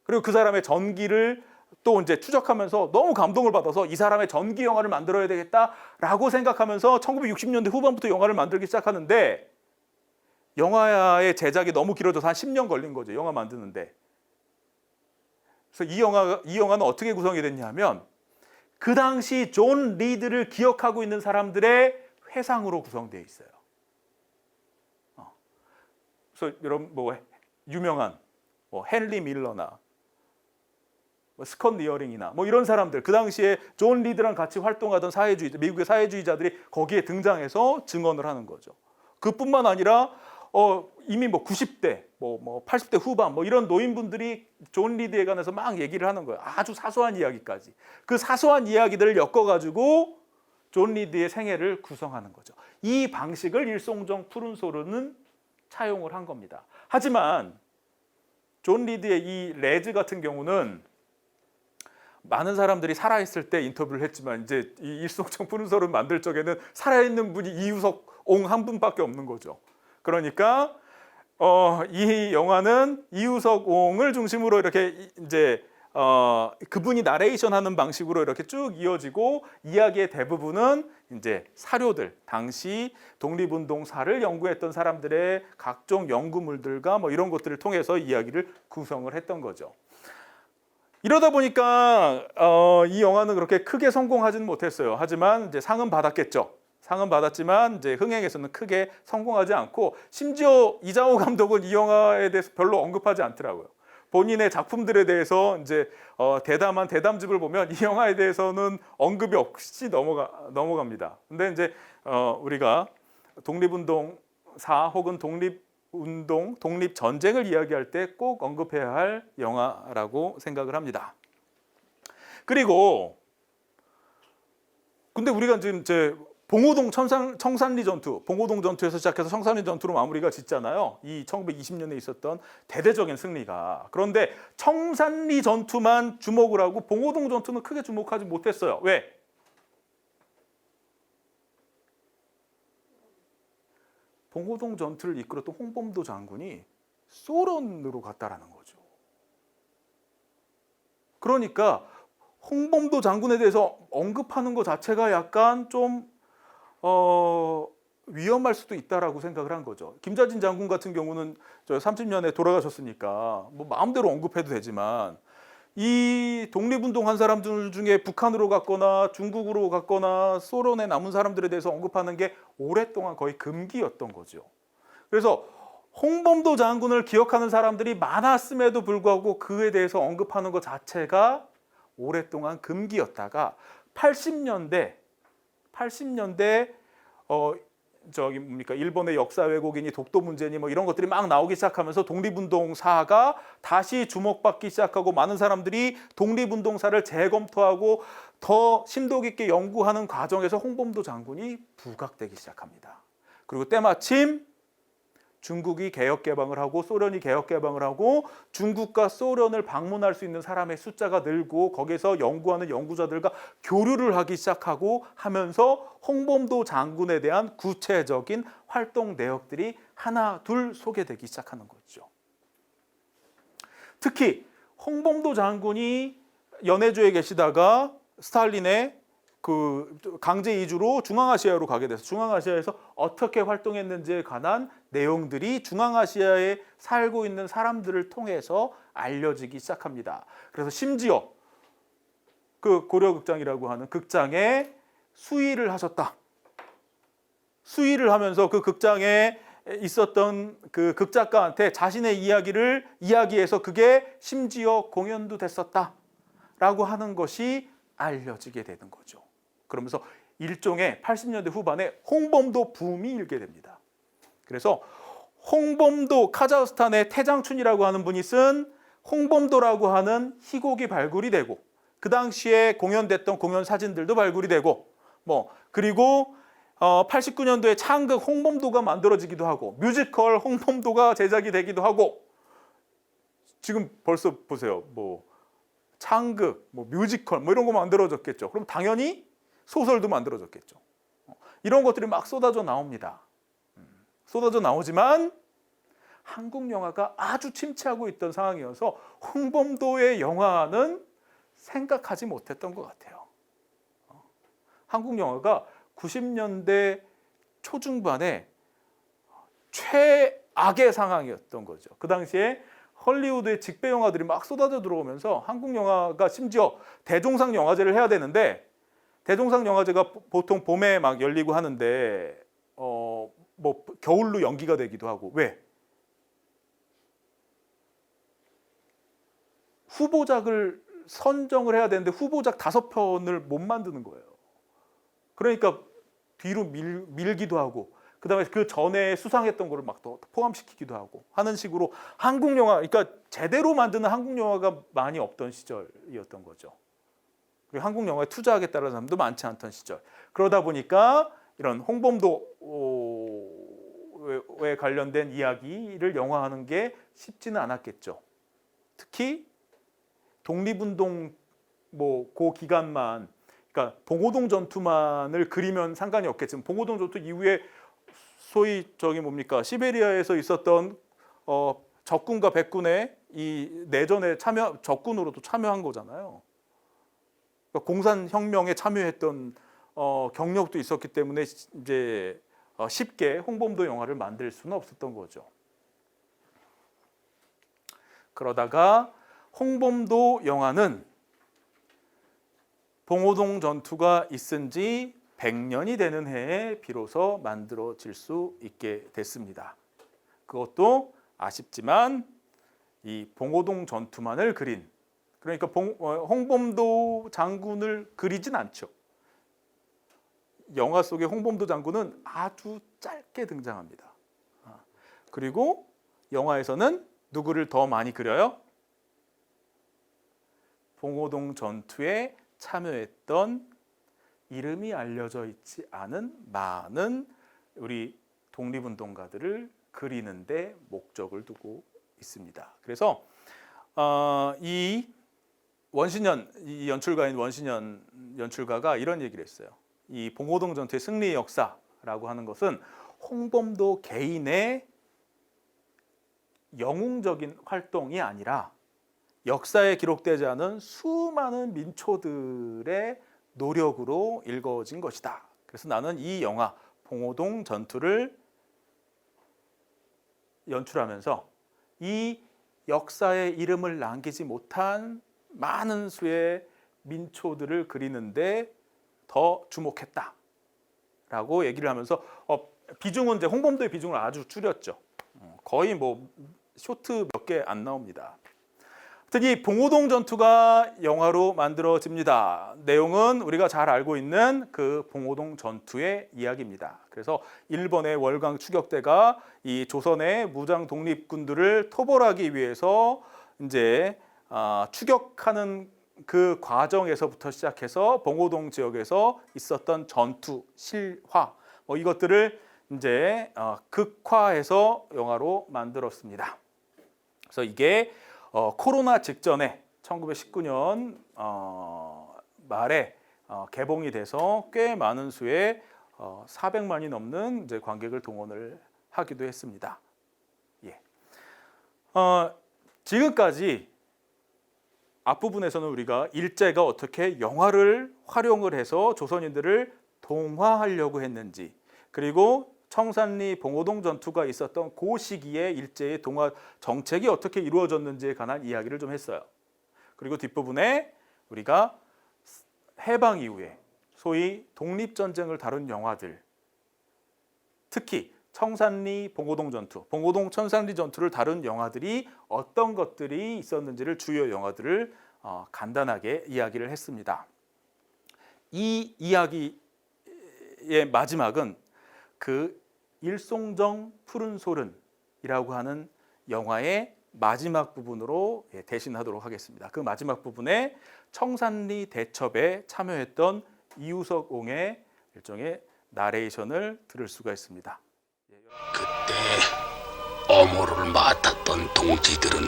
그리고 그 사람의 전기를 또 이제 추적하면서 너무 감동을 받아서 이 사람의 전기 영화를 만들어야 되겠다라고 생각하면서 1960년대 후반부터 영화를 만들기 시작하는데 영화의 제작이 너무 길어져서 한 10년 걸린 거죠. 영화 만드는데. 그래서 이 영화는 어떻게 구성이 됐냐면 그 당시 존 리드를 기억하고 있는 사람들의 회상으로 구성되어 있어요. 그래서 여러분 유명한 헨리 밀러나 스컷 리어링이나 이런 사람들, 그 당시에 존 리드랑 같이 활동하던 미국의 사회주의자들이 거기에 등장해서 증언을 하는 거죠. 그뿐만 아니라 이미 90대, 80대 후반 이런 노인분들이 존 리드에 관해서 막 얘기를 하는 거예요. 아주 사소한 이야기까지. 그 사소한 이야기들을 엮어가지고 존 리드의 생애를 구성하는 거죠. 이 방식을 일송정 푸른 소르는 차용을 한 겁니다. 하지만 존 리드의 이 레즈 같은 경우는 많은 사람들이 살아있을 때 인터뷰를 했지만 이제 이 일송정 푸른 소르 만들 적에는 살아있는 분이 이우석 옹 한 분밖에 없는 거죠. 그러니까 이 영화는 이우석 옹을 중심으로 이렇게 이제 그분이 나레이션하는 방식으로 이렇게 쭉 이어지고 이야기의 대부분은 이제 사료들, 당시 독립운동사를 연구했던 사람들의 각종 연구물들과 이런 것들을 통해서 이야기를 구성을 했던 거죠. 이러다 보니까 이 영화는 그렇게 크게 성공하지는 못했어요. 하지만 이제 상은 받았겠죠. 상은 받았지만 이제 흥행에서는 크게 성공하지 않고 심지어 이장호 감독은 이 영화에 대해서 별로 언급하지 않더라고요. 본인의 작품들에 대해서 이제 대담한 대담집을 보면 이 영화에 대해서는 언급이 없이 넘어갑니다. 근데 이제 우리가 독립운동사 혹은 독립운동, 독립전쟁을 이야기할 때 꼭 언급해야 할 영화라고 생각을 합니다. 그리고 근데 우리가 지금 이제 봉오동 청산리 전투, 봉오동 전투에서 시작해서 청산리 전투로 마무리가 짓잖아요. 이 1920년에 있었던 대대적인 승리가. 그런데 청산리 전투만 주목을 하고 봉오동 전투는 크게 주목하지 못했어요. 왜? 봉오동 전투를 이끌었던 홍범도 장군이 소련으로 갔다라는 거죠. 그러니까 홍범도 장군에 대해서 언급하는 것 자체가 약간 좀 위험할 수도 있다라고 생각을 한 거죠. 김자진 장군 같은 경우는 저 30년에 돌아가셨으니까 마음대로 언급해도 되지만 이 독립운동한 사람들 중에 북한으로 갔거나 중국으로 갔거나 소련에 남은 사람들에 대해서 언급하는 게 오랫동안 거의 금기였던 거죠. 그래서 홍범도 장군을 기억하는 사람들이 많았음에도 불구하고 그에 대해서 언급하는 것 자체가 오랫동안 금기였다가 80년대 80년대 저기 뭡니까 일본의 역사 왜곡이니 독도 문제니 뭐 이런 것들이 막 나오기 시작하면서 독립운동사가 다시 주목받기 시작하고 많은 사람들이 독립운동사를 재검토하고 더 심도 깊게 연구하는 과정에서 홍범도 장군이 부각되기 시작합니다. 그리고 때마침 중국이 개혁 개방을 하고 소련이 개혁 개방을 하고 중국과 소련을 방문할 수 있는 사람의 숫자가 늘고 거기서 연구하는 연구자들과 교류를 하기 시작하고 하면서 홍범도 장군에 대한 구체적인 활동 내역들이 하나 둘 소개되기 시작하는 거죠. 특히 홍범도 장군이 연해주에 계시다가 스탈린의 그 강제 이주로 중앙아시아로 가게 돼서 중앙아시아에서 어떻게 활동했는지에 관한 내용들이 중앙아시아에 살고 있는 사람들을 통해서 알려지기 시작합니다. 그래서 심지어 그 고려극장이라고 하는 극장에 수의를 하셨다. 수의를 하면서 그 극장에 있었던 그 극작가한테 자신의 이야기를 이야기해서 그게 심지어 공연도 됐었다라고 하는 것이 알려지게 되는 거죠. 그러면서 일종의 80년대 후반에 홍범도 붐이 일게 됩니다. 그래서 홍범도 카자흐스탄의 태장춘이라고 하는 분이 쓴 홍범도라고 하는 희곡이 발굴이 되고 그 당시에 공연됐던 공연 사진들도 발굴이 되고 그리고 89년도에 창극 홍범도가 만들어지기도 하고 뮤지컬 홍범도가 제작이 되기도 하고 지금 벌써 보세요. 창극, 뮤지컬 이런 거 만들어졌겠죠. 그럼 당연히 소설도 만들어졌겠죠. 이런 것들이 막 쏟아져 나옵니다. 쏟아져 나오지만 한국 영화가 아주 침체하고 있던 상황이어서 홍범도의 영화는 생각하지 못했던 것 같아요. 한국 영화가 90년대 초중반에 최악의 상황이었던 거죠. 그 당시에 헐리우드의 직배 영화들이 막 쏟아져 들어오면서 한국 영화가 심지어 대종상 영화제를 해야 되는데 대종상 영화제가 보통 봄에 막 열리고 하는데 겨울로 연기가 되기도 하고 왜? 후보작을 선정을 해야 되는데 후보작 5편을 못 만드는 거예요. 그러니까 뒤로 밀기도 하고 그다음에 그 전에 수상했던 거를 막 더 포함시키기도 하고 하는 식으로 한국 영화, 그러니까 제대로 만드는 한국 영화가 많이 없던 시절이었던 거죠. 그리고 한국 영화에 투자하겠다는 사람도 많지 않던 시절. 그러다 보니까 이런 홍범도에 관련된 이야기를 영화하는 게 쉽지는 않았겠죠. 특히 독립운동 그 기간만, 그러니까 봉오동 전투만을 그리면 상관이 없겠지만 봉오동 전투 이후에 소위 시베리아에서 있었던 적군과 백군의 이 내전에 적군으로도 참여한 거잖아요. 그러니까 공산혁명에 참여했던 경력도 있었기 때문에 이제 쉽게 홍범도 영화를 만들 수는 없었던 거죠. 그러다가 홍범도 영화는 봉오동 전투가 있은 지 100년이 되는 해에 비로소 만들어질 수 있게 됐습니다. 그것도 아쉽지만 이 봉오동 전투만을 그린, 그러니까 홍범도 장군을 그리진 않죠. 영화 속의 홍범도 장군은 아주 짧게 등장합니다. 그리고 영화에서는 누구를 더 많이 그려요? 봉오동 전투에 참여했던 이름이 알려져 있지 않은 많은 우리 독립운동가들을 그리는데 목적을 두고 있습니다. 그래서 이 연출가인 원신현 연출가가 이런 얘기를 했어요. 이 봉오동 전투의 승리의 역사라고 하는 것은 홍범도 개인의 영웅적인 활동이 아니라 역사에 기록되지 않은 수많은 민초들의 노력으로 일궈진 것이다. 그래서 나는 이 영화 봉오동 전투를 연출하면서 이 역사에 이름을 남기지 못한 많은 수의 민초들을 그리는데 더 주목했다라고 얘기를 하면서 비중은 이제 홍범도의 비중을 아주 줄였죠. 거의 쇼트 몇 개 안 나옵니다. 특히 봉오동 전투가 영화로 만들어집니다. 내용은 우리가 잘 알고 있는 그 봉오동 전투의 이야기입니다. 그래서 일본의 월강 추격대가 이 조선의 무장 독립군들을 토벌하기 위해서 이제 추격하는 그 과정에서부터 시작해서 봉오동 지역에서 있었던 전투 실화 뭐 이것들을 이제 극화해서 영화로 만들었습니다. 그래서 이게 코로나 직전에 1919년 말에 개봉이 돼서 꽤 많은 수의 400만이 넘는 이제 관객을 동원을 하기도 했습니다. 예. 지금까지 앞부분에서는 우리가 일제가 어떻게 영화를 활용을 해서 조선인들을 동화하려고 했는지, 그리고 청산리 봉오동 전투가 있었던 그 시기에 일제의 동화 정책이 어떻게 이루어졌는지에 관한 이야기를 좀 했어요. 그리고 뒷부분에 우리가 해방 이후에 소위 독립전쟁을 다룬 영화들, 특히 청산리 봉오동 전투, 봉오동 청산리 전투를 다룬 영화들이 어떤 것들이 있었는지를 주요 영화들을 간단하게 이야기를 했습니다. 이 이야기의 마지막은 그 일송정 푸른 소른이라고 하는 영화의 마지막 부분으로 대신하도록 하겠습니다. 그 마지막 부분에 청산리 대첩에 참여했던 이우석 옹의 일종의 나레이션을 들을 수가 있습니다.
그때 어모를 맡았던 동지들은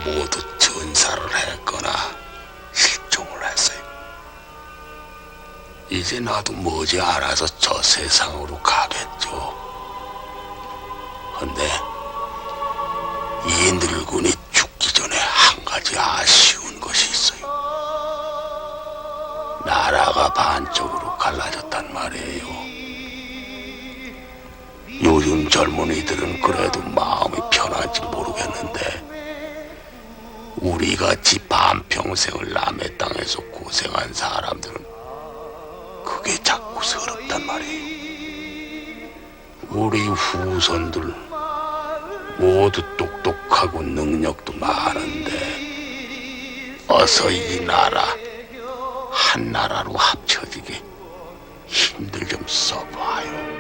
모두 전사를 했거나 실종을 했어요. 이제 나도 머지않아서 저 세상으로 가겠죠. 근데 이 늙은이 죽기 전에 한 가지 아쉬운 것이 있어요. 나라가 반쪽으로 갈라졌단 말이에요. 요즘 젊은이들은 그래도 마음이 편한지 모르겠는데 우리같이 반평생을 남의 땅에서 고생한 사람들은 그게 자꾸 서럽단 말이에요. 우리 후손들 모두 똑똑하고 능력도 많은데 어서 이 나라 한 나라로 합쳐지게 힘들 좀 써봐요.